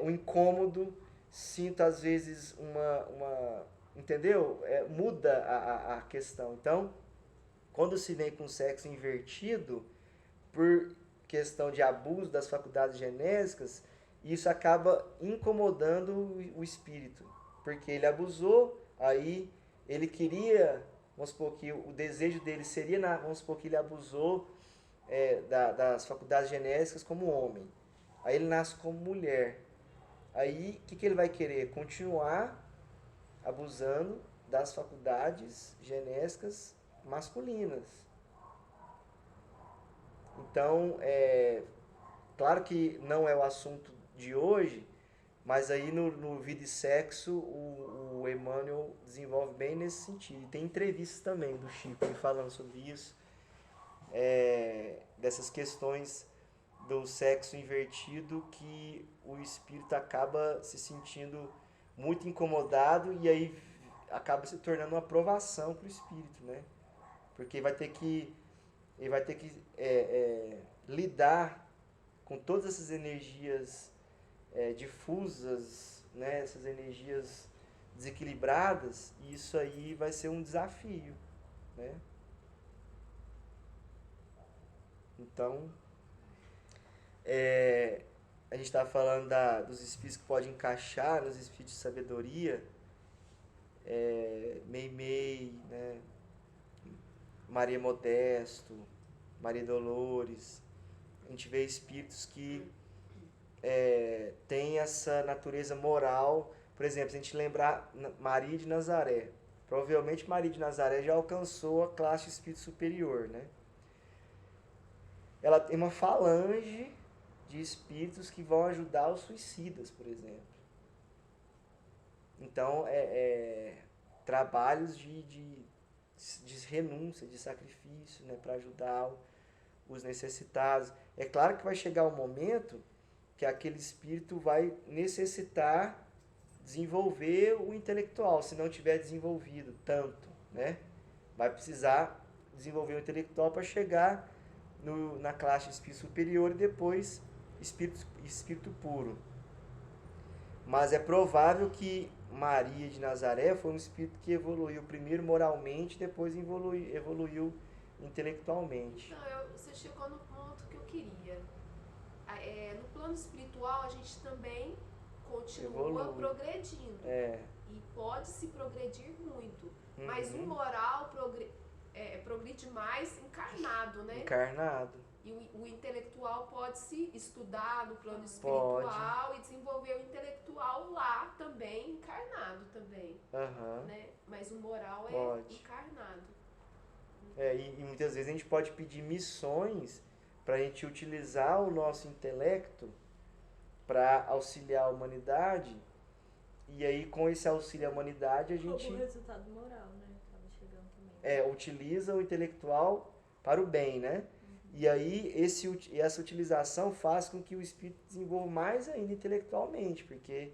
um incômodo, sinto às vezes entendeu? Muda a questão. Então, quando se vem com sexo invertido, por questão de abuso das faculdades genésicas, isso acaba incomodando o espírito, porque ele abusou, aí ele queria, vamos supor que o desejo dele seria, vamos supor que ele abusou das faculdades genésicas como homem, aí ele nasce como mulher, aí o que ele vai querer? Continuar abusando das faculdades genésicas masculinas. Então, claro que não é o assunto de hoje, mas aí no Vida e Sexo o Emmanuel desenvolve bem nesse sentido. E tem entrevistas também do Chico falando sobre isso, dessas questões do sexo invertido, que o espírito acaba se sentindo muito incomodado e aí acaba se tornando uma provação para o espírito, né? Porque ele vai ter que lidar com todas essas energias difusas, né? Essas energias desequilibradas, e isso aí vai ser um desafio, né? Então, a gente está falando dos espíritos que podem encaixar nos espíritos de sabedoria. Meimei, né? Maria Modesto, Maria Dolores. A gente vê espíritos que têm essa natureza moral. Por exemplo, se a gente lembrar Maria de Nazaré, provavelmente Maria de Nazaré já alcançou a classe de espírito superior, né? Ela tem uma falange de espíritos que vão ajudar os suicidas, por exemplo. Então, trabalhos de renúncia, de sacrifício, né, para ajudar os necessitados. É claro que vai chegar um momento que aquele espírito vai necessitar desenvolver o intelectual, se não tiver desenvolvido tanto, né? Vai precisar desenvolver o intelectual para chegar na classe de espírito superior e depois espírito puro. Mas é provável que Maria de Nazaré foi um espírito que evoluiu primeiro moralmente, depois evoluiu intelectualmente. Então, você chegou no ponto que eu queria. No plano espiritual, a gente também continua progredindo. E pode se progredir muito. Mas o moral progride mais encarnado, né? Encarnado. E o intelectual pode se estudar no plano espiritual e desenvolver o intelectual lá também, encarnado também. Né? Mas o moral é encarnado. E muitas vezes a gente pode pedir missões para a gente utilizar o nosso intelecto para auxiliar a humanidade. E aí, com esse auxílio à humanidade, a gente... Como resultado moral, né? Tava chegando também. Utiliza o intelectual para o bem, né? E aí, essa utilização faz com que o espírito desenvolva mais ainda intelectualmente, porque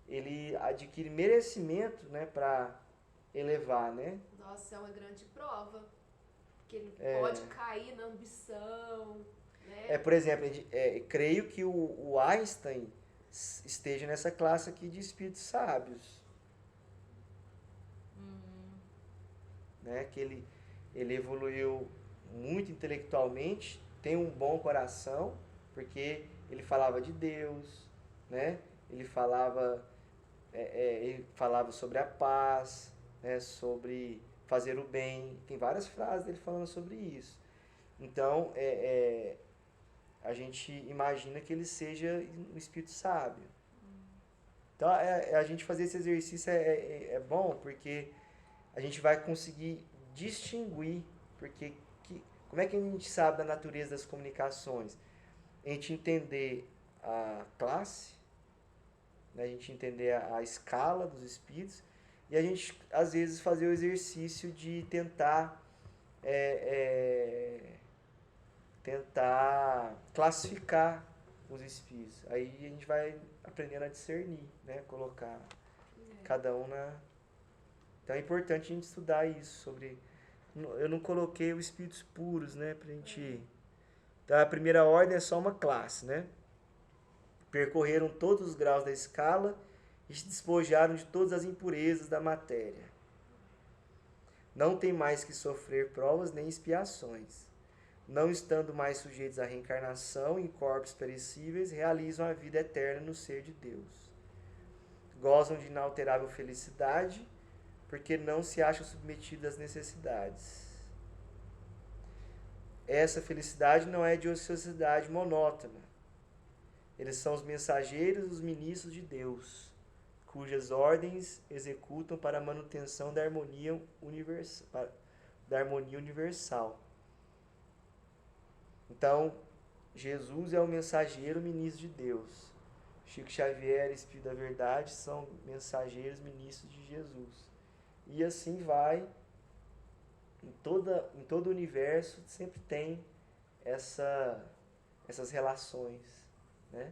ele adquire merecimento, né, para elevar, né? Nossa, é uma grande prova. Que ele pode cair na ambição, né? Por exemplo, creio que o Einstein esteja nessa classe aqui de espíritos sábios. Né? Que ele evoluiu muito intelectualmente, tem um bom coração, porque ele falava de Deus, né? Ele falava sobre a paz, né? Sobre fazer o bem. Tem várias frases dele falando sobre isso. Então, a gente imagina que ele seja um espírito sábio. Então, a gente fazer esse exercício é bom, porque a gente vai conseguir distinguir, porque como é que a gente sabe da natureza das comunicações? A gente entender a classe, né? A gente entender a escala dos espíritos, e a gente, às vezes, fazer o exercício de tentar classificar os espíritos. Aí a gente vai aprendendo a discernir, né? Colocar cada um na... Então é importante a gente estudar isso sobre... Eu não coloquei os espíritos puros, né? Pra gente... Então a primeira ordem é só uma classe, né? Percorreram todos os graus da escala e se despojaram de todas as impurezas da matéria. Não tem mais que sofrer provas nem expiações. Não estando mais sujeitos à reencarnação em corpos perecíveis, realizam a vida eterna no ser de Deus. Gozam de inalterável felicidade, porque não se acham submetidos às necessidades. Essa felicidade não é de ociosidade monótona. Eles são os mensageiros, os ministros de Deus, cujas ordens executam para a manutenção da harmonia universal. Então, Jesus é o mensageiro, ministro de Deus. Chico Xavier e Espírito da Verdade são mensageiros, ministros de Jesus. E assim vai, em todo o universo sempre tem essas relações, né?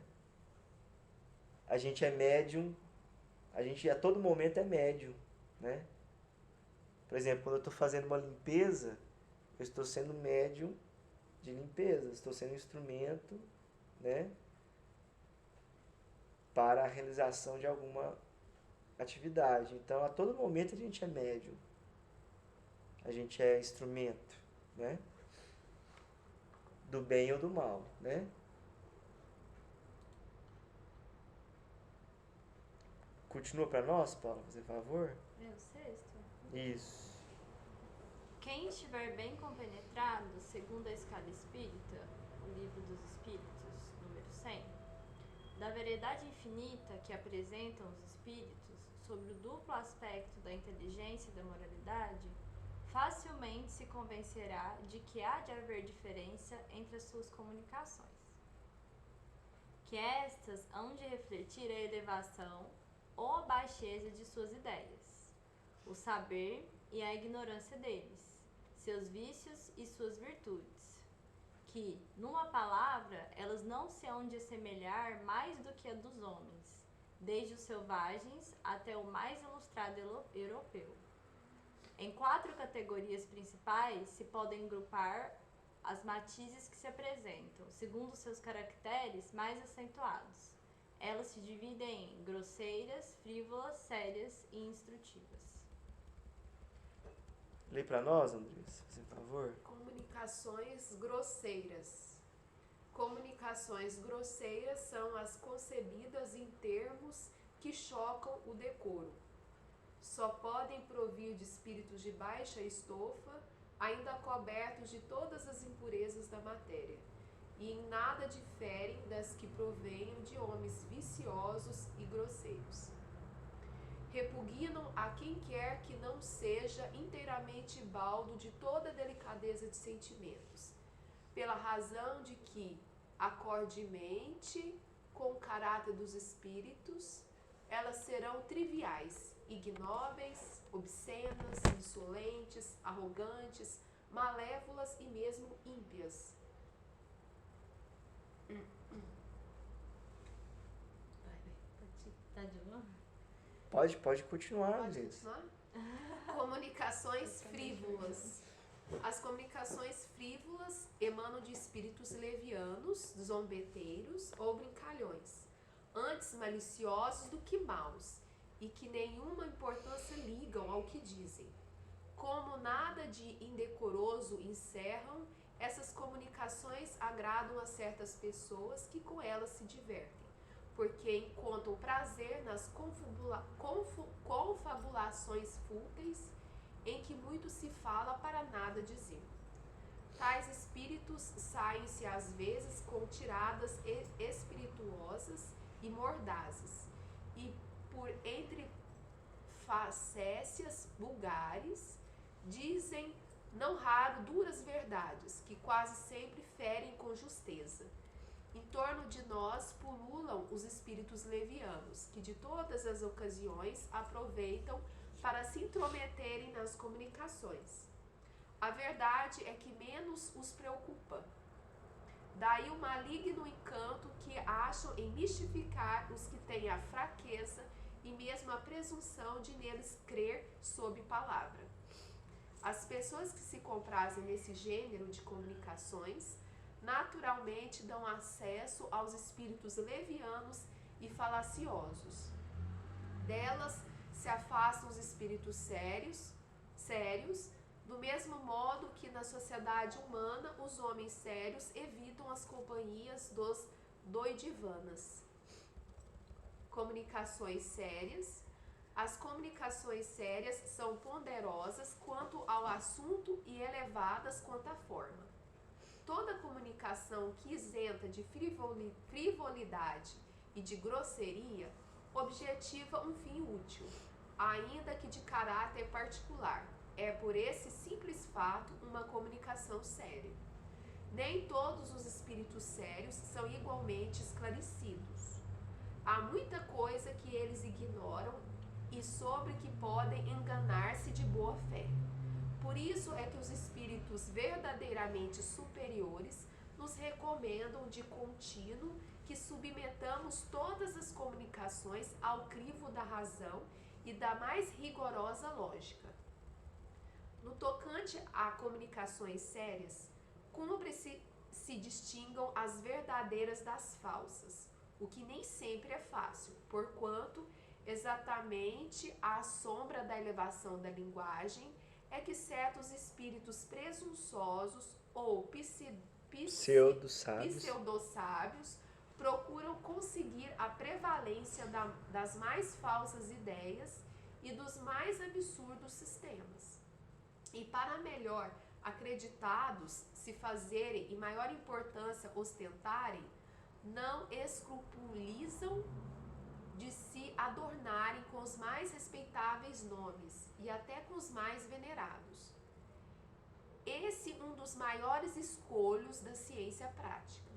A gente é médium, a gente a todo momento é médium, né? Por exemplo, quando eu estou fazendo uma limpeza, eu estou sendo médium de limpeza, estou sendo um instrumento, né, para a realização de alguma atividade. Então, a todo momento a gente é médium, a gente é instrumento, né, do bem ou do mal, né? Continua para nós, Paula, fazer favor? É o sexto? Isso. Quem estiver bem compenetrado, segundo a escala espírita, o livro dos espíritos, número 100, da veredade infinita que apresentam os espíritos sobre o duplo aspecto da inteligência e da moralidade, facilmente se convencerá de que há de haver diferença entre as suas comunicações, que estas hão de refletir a elevação ou a baixeza de suas ideias, o saber e a ignorância deles, seus vícios e suas virtudes, que, numa palavra, elas não se hão de assemelhar mais do que a dos homens, desde os selvagens até o mais ilustrado europeu. Em 4 categorias principais se podem agrupar as matizes que se apresentam, segundo seus caracteres mais acentuados. Elas se dividem em grosseiras, frívolas, sérias e instrutivas. Lê para nós, Andressa, por favor. Comunicações grosseiras. Comunicações grosseiras são as concebidas em termos que chocam o decoro. Só podem provir de espíritos de baixa estofa, ainda cobertos de todas as impurezas da matéria, e em nada diferem das que provenham de homens viciosos e grosseiros. Repugnam a quem quer que não seja inteiramente baldo de toda delicadeza de sentimentos, pela razão de que, acordemente com o caráter dos espíritos, elas serão triviais, ignóbeis, obscenas, insolentes, arrogantes, malévolas e mesmo ímpias. Tá de boa? Pode continuar, Pode Andressa. continuar? Comunicações frívolas. As comunicações frívolas emanam de espíritos levianos, zombeteiros ou brincalhões, antes maliciosos do que maus, e que nenhuma importância ligam ao que dizem. Como nada de indecoroso encerram, essas comunicações agradam a certas pessoas que com elas se divertem, porque encontram prazer nas confabulações fúteis em que muito se fala para nada dizer. Tais espíritos saem-se às vezes com tiradas espirituosas e mordazes, e por entre facécias vulgares dizem não raro duras verdades, que quase sempre ferem com justeza. Em torno de nós pululam os espíritos levianos, que de todas as ocasiões aproveitam para se intrometerem nas comunicações. A verdade é que menos os preocupa. Daí o maligno encanto que acham em mistificar os que têm a fraqueza e mesmo a presunção de neles crer sob palavra. As pessoas que se comprazem nesse gênero de comunicações naturalmente dão acesso aos espíritos levianos e falaciosos. Delas se afastam os espíritos sérios, do mesmo modo que na sociedade humana os homens sérios evitam as companhias dos doidivanas. Comunicações sérias. As comunicações sérias são ponderosas quanto ao assunto e elevadas quanto à forma. Toda comunicação que isenta de frivolidade e de grosseria objetiva um fim útil, ainda que de caráter particular. É por esse simples fato uma comunicação séria. Nem todos os espíritos sérios são igualmente esclarecidos. Há muita coisa que eles ignoram e sobre que podem enganar-se de boa fé. Por isso é que os espíritos verdadeiramente superiores nos recomendam de contínuo que submetamos todas as comunicações ao crivo da razão e da mais rigorosa lógica. No tocante a comunicações sérias, cumpre-se se distingam as verdadeiras das falsas, o que nem sempre é fácil, porquanto exatamente à sombra da elevação da linguagem é que certos espíritos presunçosos ou pseudo-sábios procuram conseguir a prevalência das mais falsas ideias e dos mais absurdos sistemas. E para melhor acreditados se fazerem e maior importância ostentarem, não escrupulizam de se adornarem com os mais respeitáveis nomes e até com os mais venerados. Esse um dos maiores escolhos da ciência prática.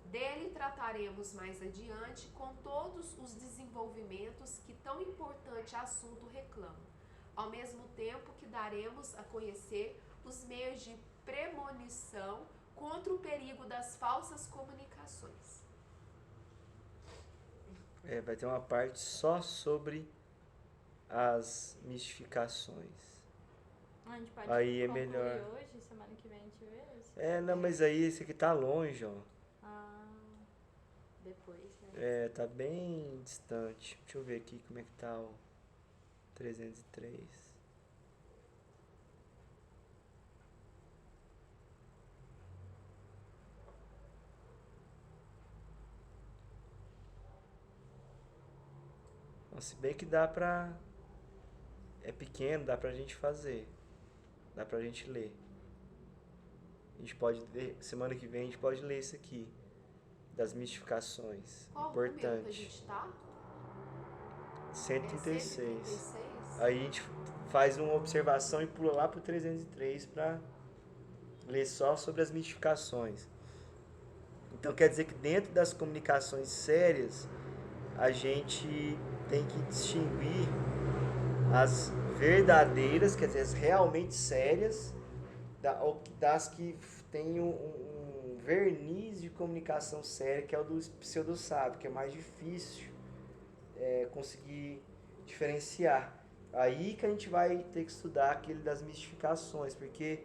Dele trataremos mais adiante com todos os desenvolvimentos que tão importante assunto reclamam, ao mesmo tempo que daremos a conhecer os meios de premonição contra o perigo das falsas comunicações. Vai ter uma parte só sobre as mistificações. A gente pode Aí é concluir melhor. hoje, semana que vem a gente vê esse. Não, mas aí esse aqui tá longe, ó. Depois, né? Tá bem distante. Deixa eu ver aqui como é que tá o 303. Se bem que dá pra... É pequeno, dá pra gente fazer. Dá pra gente ler. A gente pode ler, semana que vem a gente pode ler isso aqui. Das mistificações. Qual número que a Importante. gente tá? 136. 136? Aí a gente faz uma observação e pula lá pro 303 pra ler só sobre as mistificações. Então quer dizer que dentro das comunicações sérias, a gente tem que distinguir as verdadeiras, quer dizer, as realmente sérias, das que têm um verniz de comunicação séria, que é o do pseudo-sábio, que é mais difícil conseguir diferenciar. Aí que a gente vai ter que estudar aquele das mistificações, porque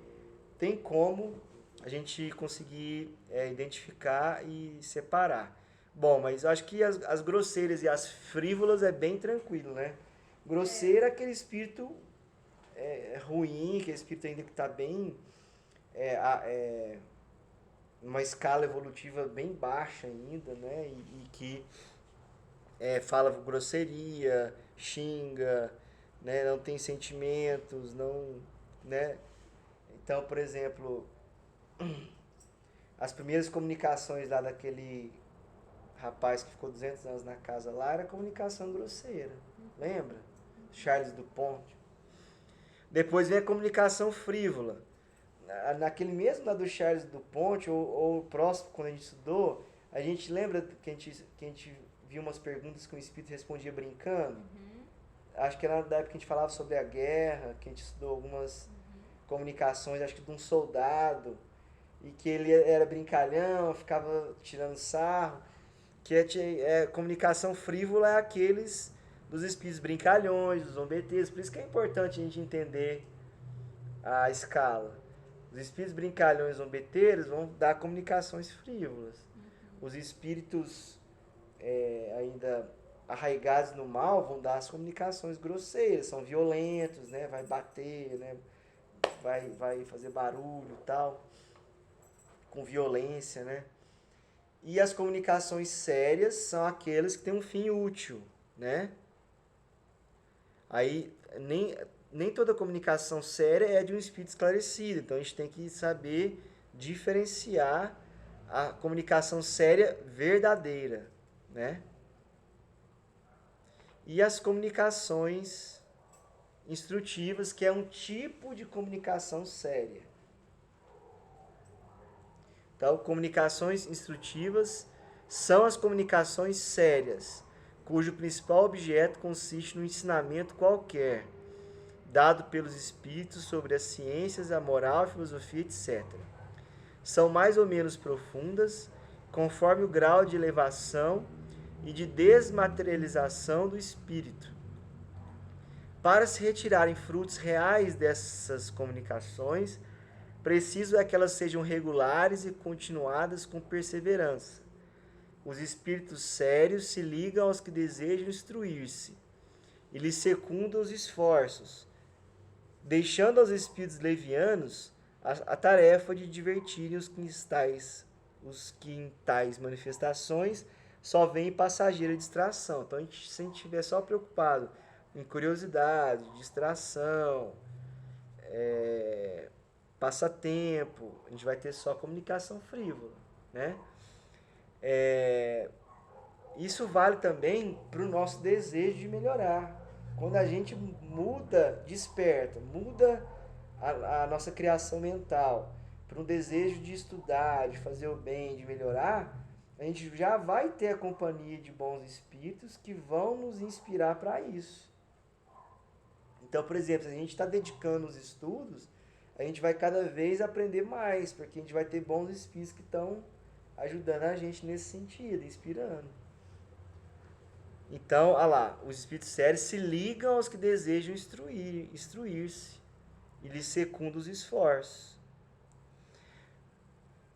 tem como a gente conseguir identificar e separar. Bom, mas eu acho que as grosseiras e as frívolas é bem tranquilo, né? Grosseira é aquele espírito ruim, aquele espírito ainda que está bem... numa escala evolutiva bem baixa ainda, né? E que fala grosseria, xinga, né? Não tem sentimentos, não... né? Então, por exemplo, as primeiras comunicações lá daquele rapaz que ficou 200 anos na casa lá era comunicação grosseira, lembra? Charles Dupont. Depois vem a comunicação frívola. Naquele mesmo lá do Charles Dupont, ou próximo, quando a gente estudou, a gente lembra que a gente viu umas perguntas que o espírito respondia brincando? Acho que era da época que a gente falava sobre a guerra, que a gente estudou algumas comunicações, acho que de um soldado, e que ele era brincalhão, ficava tirando sarro. Comunicação frívola é aqueles dos espíritos brincalhões, dos zombeteiros. Por isso que é importante a gente entender a escala. Os espíritos brincalhões e zombeteiros vão dar comunicações frívolas. Os espíritos ainda arraigados no mal vão dar as comunicações grosseiras, são violentos, né? Vai bater, né? Vai fazer barulho e tal, com violência, né? E as comunicações sérias são aquelas que têm um fim útil, né? Aí, nem toda comunicação séria é de um espírito esclarecido, então a gente tem que saber diferenciar a comunicação séria verdadeira, né? E as comunicações instrutivas, que é um tipo de comunicação séria. Então, comunicações instrutivas são as comunicações sérias, cujo principal objeto consiste no ensinamento qualquer, dado pelos espíritos sobre as ciências, a moral, a filosofia, etc. São mais ou menos profundas, conforme o grau de elevação e de desmaterialização do espírito. Para se retirarem frutos reais dessas comunicações, preciso é que elas sejam regulares e continuadas com perseverança. Os espíritos sérios se ligam aos que desejam instruir-se e lhes secundam os esforços, deixando aos espíritos levianos a tarefa de divertirem os que tais os que em tais manifestações só vêm passageira distração. Então, se a gente estiver só preocupado em curiosidade, distração, passatempo, a gente vai ter só comunicação frívola, né? Isso vale também para o nosso desejo de melhorar. Quando a gente muda, desperta, muda a nossa criação mental para um desejo de estudar, de fazer o bem, de melhorar, a gente já vai ter a companhia de bons espíritos que vão nos inspirar para isso. Então, por exemplo, se a gente está dedicando os estudos, a gente vai cada vez aprender mais, porque a gente vai ter bons espíritos que estão ajudando a gente nesse sentido, inspirando. Então, olha lá, os espíritos sérios se ligam aos que desejam instruir-se e lhes secundam os esforços.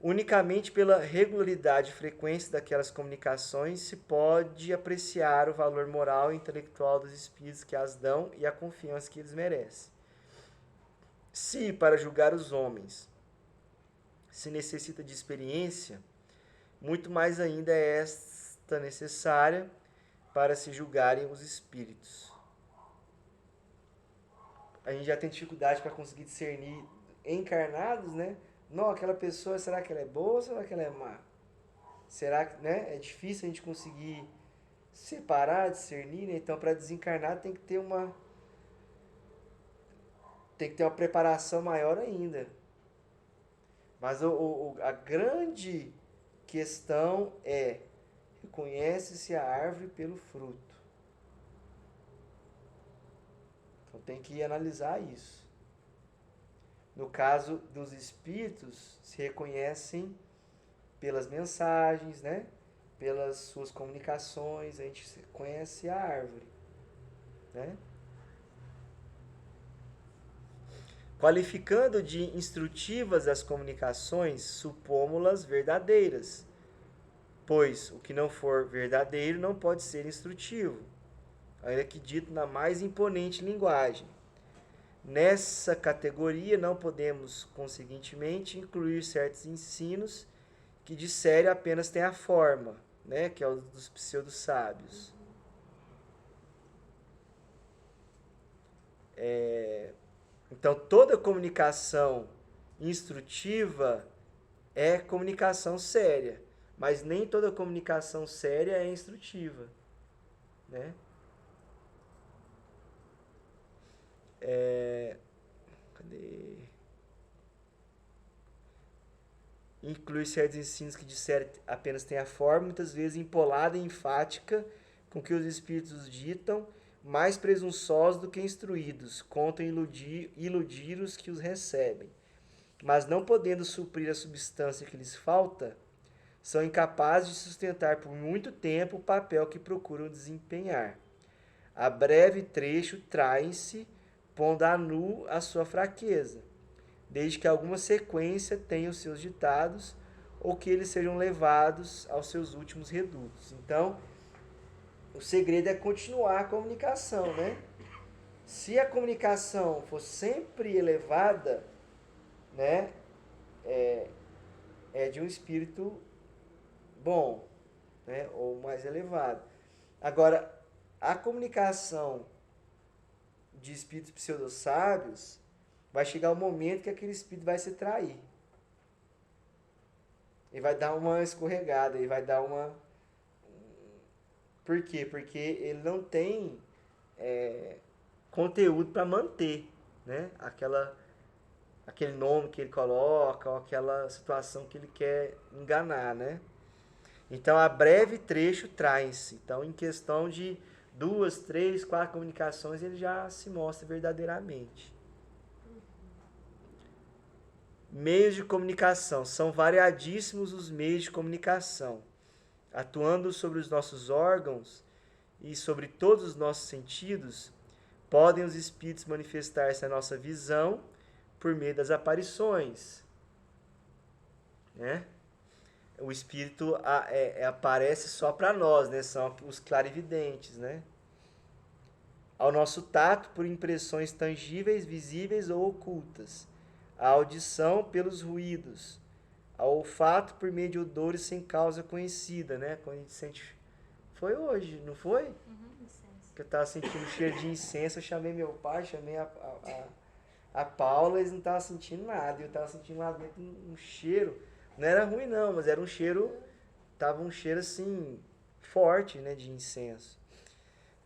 Unicamente pela regularidade e frequência daquelas comunicações se pode apreciar o valor moral e intelectual dos espíritos que as dão e a confiança que eles merecem. Se, para julgar os homens, se necessita de experiência, muito mais ainda é esta necessária para se julgarem os espíritos. A gente já tem dificuldade para conseguir discernir encarnados, né? Não, aquela pessoa, será que ela é boa ou será que ela é má? Será que, né? É difícil a gente conseguir separar, discernir, né? Então, para desencarnar tem que ter uma preparação maior ainda. Mas a grande questão é: reconhece-se a árvore pelo fruto. Então tem que analisar isso. No caso dos espíritos, se reconhecem pelas mensagens, né? Pelas suas comunicações, a gente conhece a árvore, né? Qualificando de instrutivas as comunicações, supômo-las verdadeiras, pois o que não for verdadeiro não pode ser instrutivo, ainda que dito na mais imponente linguagem. Nessa categoria não podemos, conseguintemente, incluir certos ensinos que de sério apenas têm a forma, né, que é o dos pseudo-sábios. Então, toda comunicação instrutiva é comunicação séria, mas nem toda comunicação séria é instrutiva, né? Cadê? Inclui certos ensinos que disseram apenas tem a forma, muitas vezes empolada e enfática, com que os espíritos ditam, mais presunçosos do que instruídos, contam iludir os que os recebem. Mas não podendo suprir a substância que lhes falta, são incapazes de sustentar por muito tempo o papel que procuram desempenhar. A breve trecho traem-se, pondo a nu a sua fraqueza, desde que alguma sequência tenha os seus ditados ou que eles sejam levados aos seus últimos redutos. Então, o segredo é continuar a comunicação, né? Se a comunicação for sempre elevada, né, é de um espírito bom, né, ou mais elevado. Agora, a comunicação de espíritos pseudo-sábios vai chegar o momento que aquele espírito vai se trair. Ele vai dar uma escorregada, ele vai dar uma... Por quê? Porque ele não tem conteúdo para manter, né? Aquele nome que ele coloca, ou aquela situação que ele quer enganar, né? Então, a breve trecho traz-se. Então, em questão de 2, 3, 4 comunicações, ele já se mostra verdadeiramente. Meios de comunicação. São variadíssimos os meios de comunicação. Atuando sobre os nossos órgãos e sobre todos os nossos sentidos, podem os espíritos manifestar-se à nossa visão por meio das aparições, né? O espírito aparece só para nós, né? São os clarividentes, né? Ao nosso tato, por impressões tangíveis, visíveis ou ocultas. A audição pelos ruídos. ao olfato por meio de odores sem causa conhecida, né? Quando a gente sente... Foi hoje, não foi? Licença. Que eu tava sentindo cheiro de incenso, eu chamei meu pai, chamei a Paula, eles não estavam sentindo nada. Eu tava sentindo lá dentro um cheiro. Não era ruim não, mas era um cheiro... Tava um cheiro assim, forte, né, de incenso.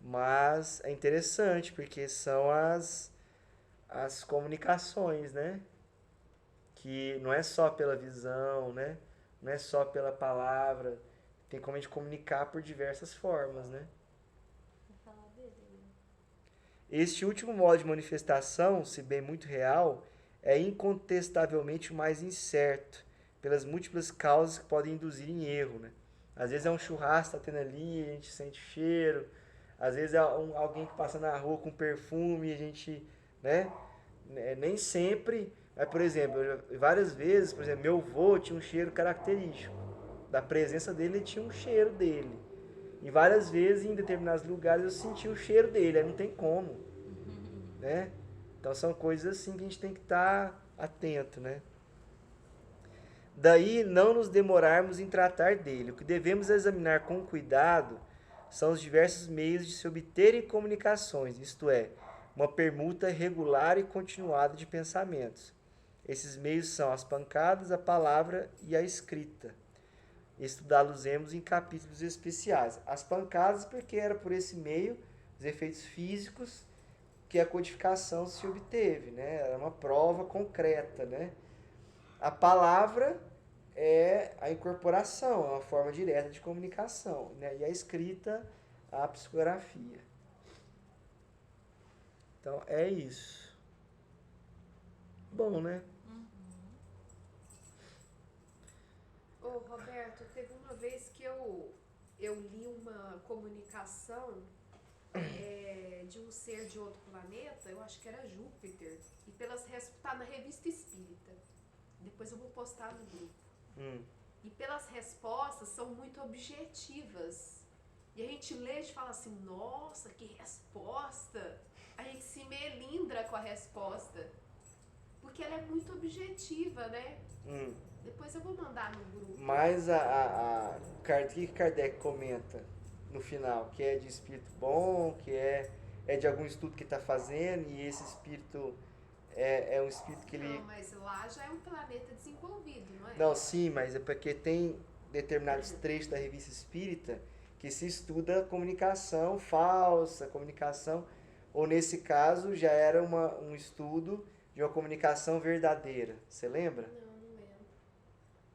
Mas é interessante, porque são as comunicações, né? Que não é só pela visão, né? Não é só pela palavra. Tem como a gente comunicar por diversas formas, né? Vou falar dele. Este último modo de manifestação, se bem muito real, é incontestavelmente o mais incerto, pelas múltiplas causas que podem induzir em erro, né? Às vezes é um churrasco que tá tendo ali, a gente sente o cheiro. Às vezes é alguém que passa na rua com perfume e a gente, né? Nem sempre, mas por exemplo, várias vezes, por exemplo, meu avô tinha um cheiro característico. Da presença dele, ele tinha um cheiro dele. E várias vezes, em determinados lugares, eu senti o cheiro dele, aí não tem como, né? Então são coisas assim que a gente tem que estar atento, né? Daí não nos demorarmos em tratar dele. O que devemos examinar com cuidado são os diversos meios de se obterem comunicações, isto é, uma permuta regular e continuada de pensamentos. Esses meios são as pancadas, a palavra e a escrita. Estudá-los-emos em capítulos especiais. As pancadas, porque era por esse meio, os efeitos físicos, que a codificação se obteve, né? Era uma prova concreta, né? A palavra é a incorporação, é uma forma direta de comunicação, né? E a escrita, a psicografia. Então, é isso. Bom, né? Ô, Roberto, teve uma vez que eu li uma comunicação de um ser de outro planeta, eu acho que era Júpiter, e tá na Revista Espírita. Depois eu vou postar no grupo. E pelas respostas são muito objetivas. E a gente lê e fala assim, nossa, que resposta! A gente se melindra com a resposta. Porque ela é muito objetiva, né? Depois eu vou mandar no grupo. Mas o que Kardec comenta no final? Que é de espírito bom, que é de algum estudo que está fazendo, e esse espírito é um espírito que ele... Não, mas lá já é um planeta desenvolvido, não é? Não, sim, mas é porque tem determinados trechos da Revista Espírita que se estuda comunicação falsa, comunicação, ou nesse caso já era um estudo de uma comunicação verdadeira. Você lembra? Não lembro.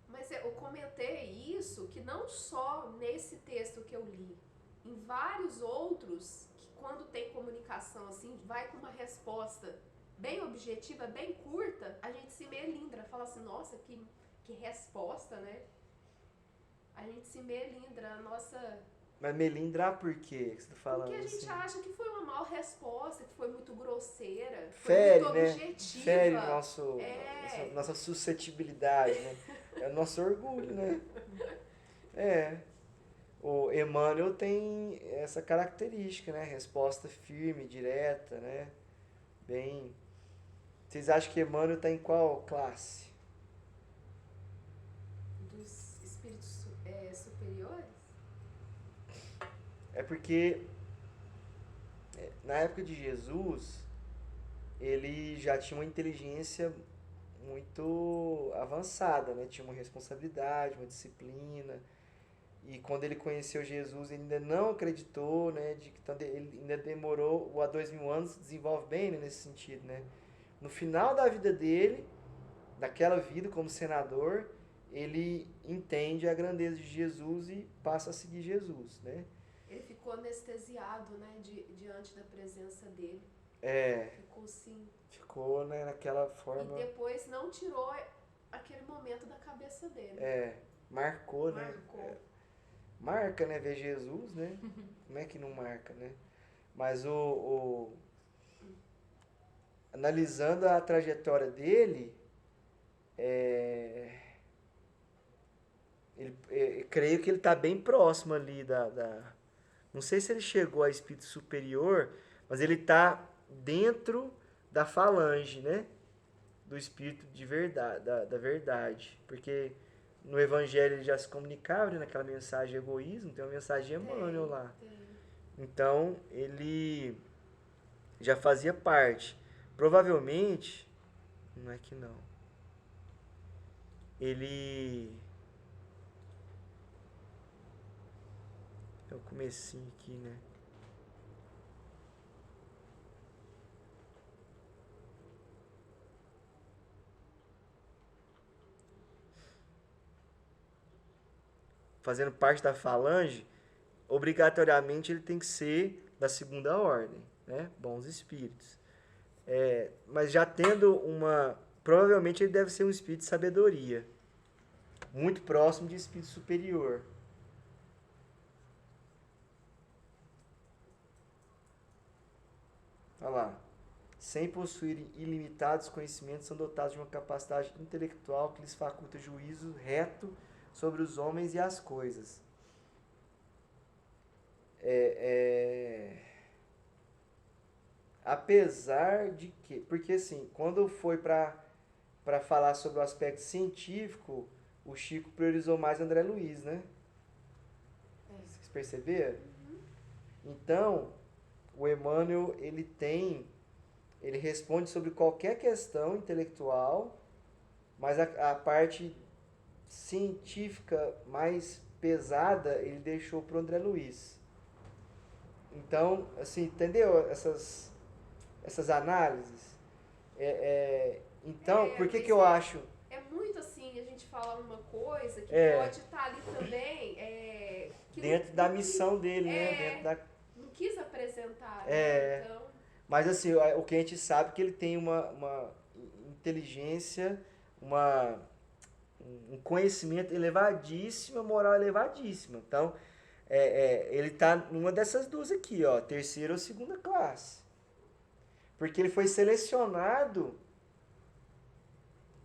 Mas eu comentei isso, que não só nesse texto que eu li, em vários outros, que quando tem comunicação assim, vai com uma resposta bem objetiva, bem curta, a gente se melindra, fala assim, nossa, que resposta, né? A gente se melindra, a nossa... Mas melindrar por quê que você tá falando? Porque a gente assim? acha que foi uma mal resposta, que foi muito grosseira, Fere, foi muito né? objetiva. Fere nossa suscetibilidade, né? É o nosso orgulho, né? O Emmanuel tem essa característica, né? Resposta firme, direta, né? Bem... Vocês acham que Emmanuel está em qual classe? Dos espíritos superiores? É porque na época de Jesus, ele já tinha uma inteligência muito avançada, né? Tinha uma responsabilidade, uma disciplina. E quando ele conheceu Jesus, ele ainda não acreditou, né? Ele ainda demorou, há 2000 anos, desenvolve bem, né, nesse sentido, né? No final da vida dele, daquela vida como senador, ele entende a grandeza de Jesus e passa a seguir Jesus, né? Ele ficou anestesiado, né, diante da presença dele. Ficou sim. Ficou, né, naquela forma... E depois não tirou aquele momento da cabeça dele. Marcou, né? Marcou. Marca, né, ver Jesus, né? Como é que não marca, né? Mas analisando a trajetória dele, creio que ele está bem próximo ali não sei se ele chegou a espírito superior, mas ele está dentro da falange, né? Do espírito de verdade, da verdade. Porque no Evangelho ele já se comunicava, né, naquela mensagem de egoísmo, tem uma mensagem de Emmanuel lá. Tem. Então, ele já fazia parte. Provavelmente, não é que não. Ele... É o comecinho aqui, né? Fazendo parte da falange, obrigatoriamente ele tem que ser da segunda ordem, né? Bons espíritos. Mas já tendo uma... Provavelmente ele deve ser um espírito de sabedoria. Muito próximo de espírito superior. Olha lá. Sem possuírem ilimitados conhecimentos, são dotados de uma capacidade intelectual que lhes faculta juízo reto sobre os homens e as coisas. Apesar de que... Porque, assim, quando foi para falar sobre o aspecto científico, o Chico priorizou mais André Luiz, né? Vocês perceberam? Então, o Emmanuel, ele responde sobre qualquer questão intelectual, mas a parte científica mais pesada ele deixou para o André Luiz. Então, assim, entendeu essas análises? Então, por que eu acho... É muito assim, a gente falar uma coisa que pode estar ali também... que dentro da missão dele, né? Dentro da... Não quis apresentar, né? Então... Mas assim, o que a gente sabe é que ele tem uma inteligência, um conhecimento elevadíssimo, moral elevadíssima. Então, ele está numa dessas duas aqui, ó, terceira ou segunda classe. Porque ele foi selecionado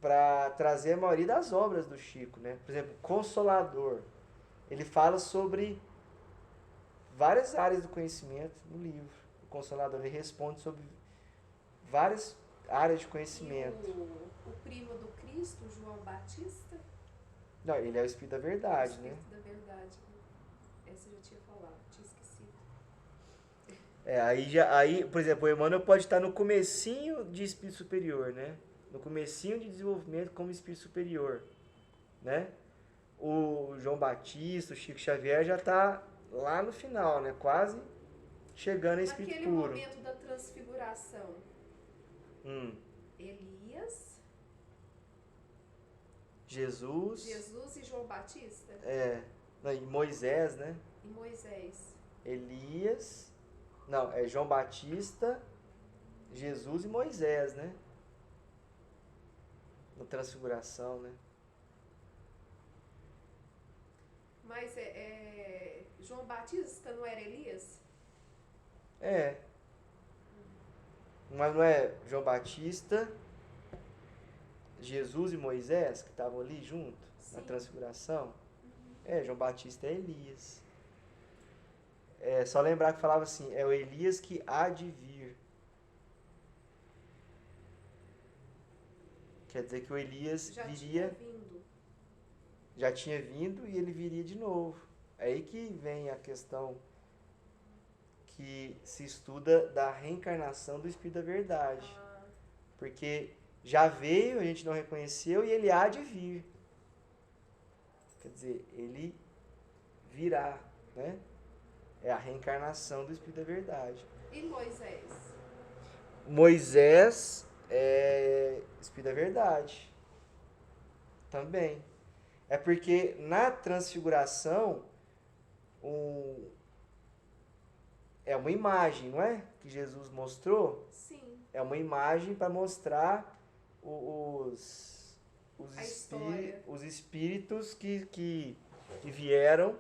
para trazer a maioria das obras do Chico, né? Por exemplo, Consolador. Ele fala sobre várias áreas do conhecimento no livro. O Consolador, ele responde sobre várias áreas de conhecimento. E o primo do Cristo, João Batista? Não, ele é o Espírito da Verdade, né? O Espírito da Verdade. Essa eu já tinha falado, tinha esquecido. Aí, por exemplo, o Emmanuel pode estar no comecinho de Espírito Superior, né? No comecinho de desenvolvimento como Espírito Superior, né? O João Batista, o Chico Xavier já está lá no final, né? Quase chegando a Espírito Naquele Puro. momento da transfiguração, Elias, Jesus e João Batista? E Moisés, né? E Moisés. Elias, não, é João Batista, Jesus e Moisés, né? Na transfiguração, né? Mas João Batista não era Elias? Mas não é João Batista, Jesus e Moisés que estavam ali junto, na transfiguração? João Batista é Elias. Só lembrar que falava assim, é o Elias que há de vir. Quer dizer que o Elias já tinha vindo e ele viria de novo. É aí que vem a questão que se estuda da reencarnação do Espírito da Verdade. Porque já veio, a gente não reconheceu, e ele há de vir. Quer dizer, ele virá, né? É a reencarnação do Espírito da Verdade. E Moisés? Moisés é Espírito da Verdade. Também. É porque na transfiguração é uma imagem, não é? Que Jesus mostrou. Sim. É uma imagem para mostrar os espíritos que vieram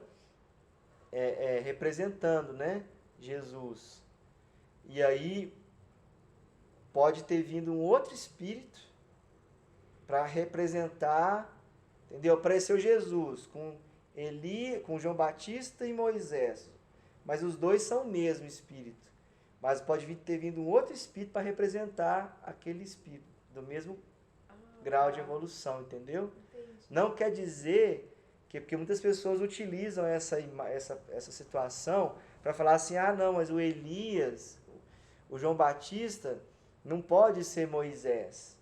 representando, né? Jesus. E aí pode ter vindo um outro espírito para representar, entendeu? Apareceu Jesus com João Batista e Moisés. Mas os dois são o mesmo espírito. Mas pode ter vindo um outro espírito para representar aquele espírito, do mesmo grau de evolução, entendeu? Entendi. Não quer dizer que, porque muitas pessoas utilizam essa situação para falar assim, ah não, mas o Elias, o João Batista, não pode ser Moisés.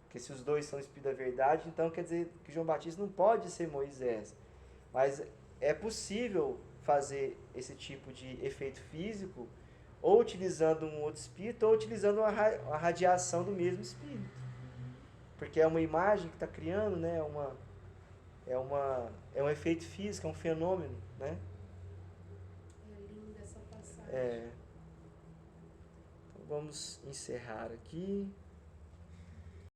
Porque se os dois são espírito da verdade, então quer dizer que João Batista não pode ser Moisés. Mas é possível fazer esse tipo de efeito físico ou utilizando um outro espírito ou utilizando uma radiação do mesmo espírito. Porque é uma imagem que está criando, né? É um efeito físico, é um fenômeno, né? É linda essa passagem. É. Então vamos encerrar aqui.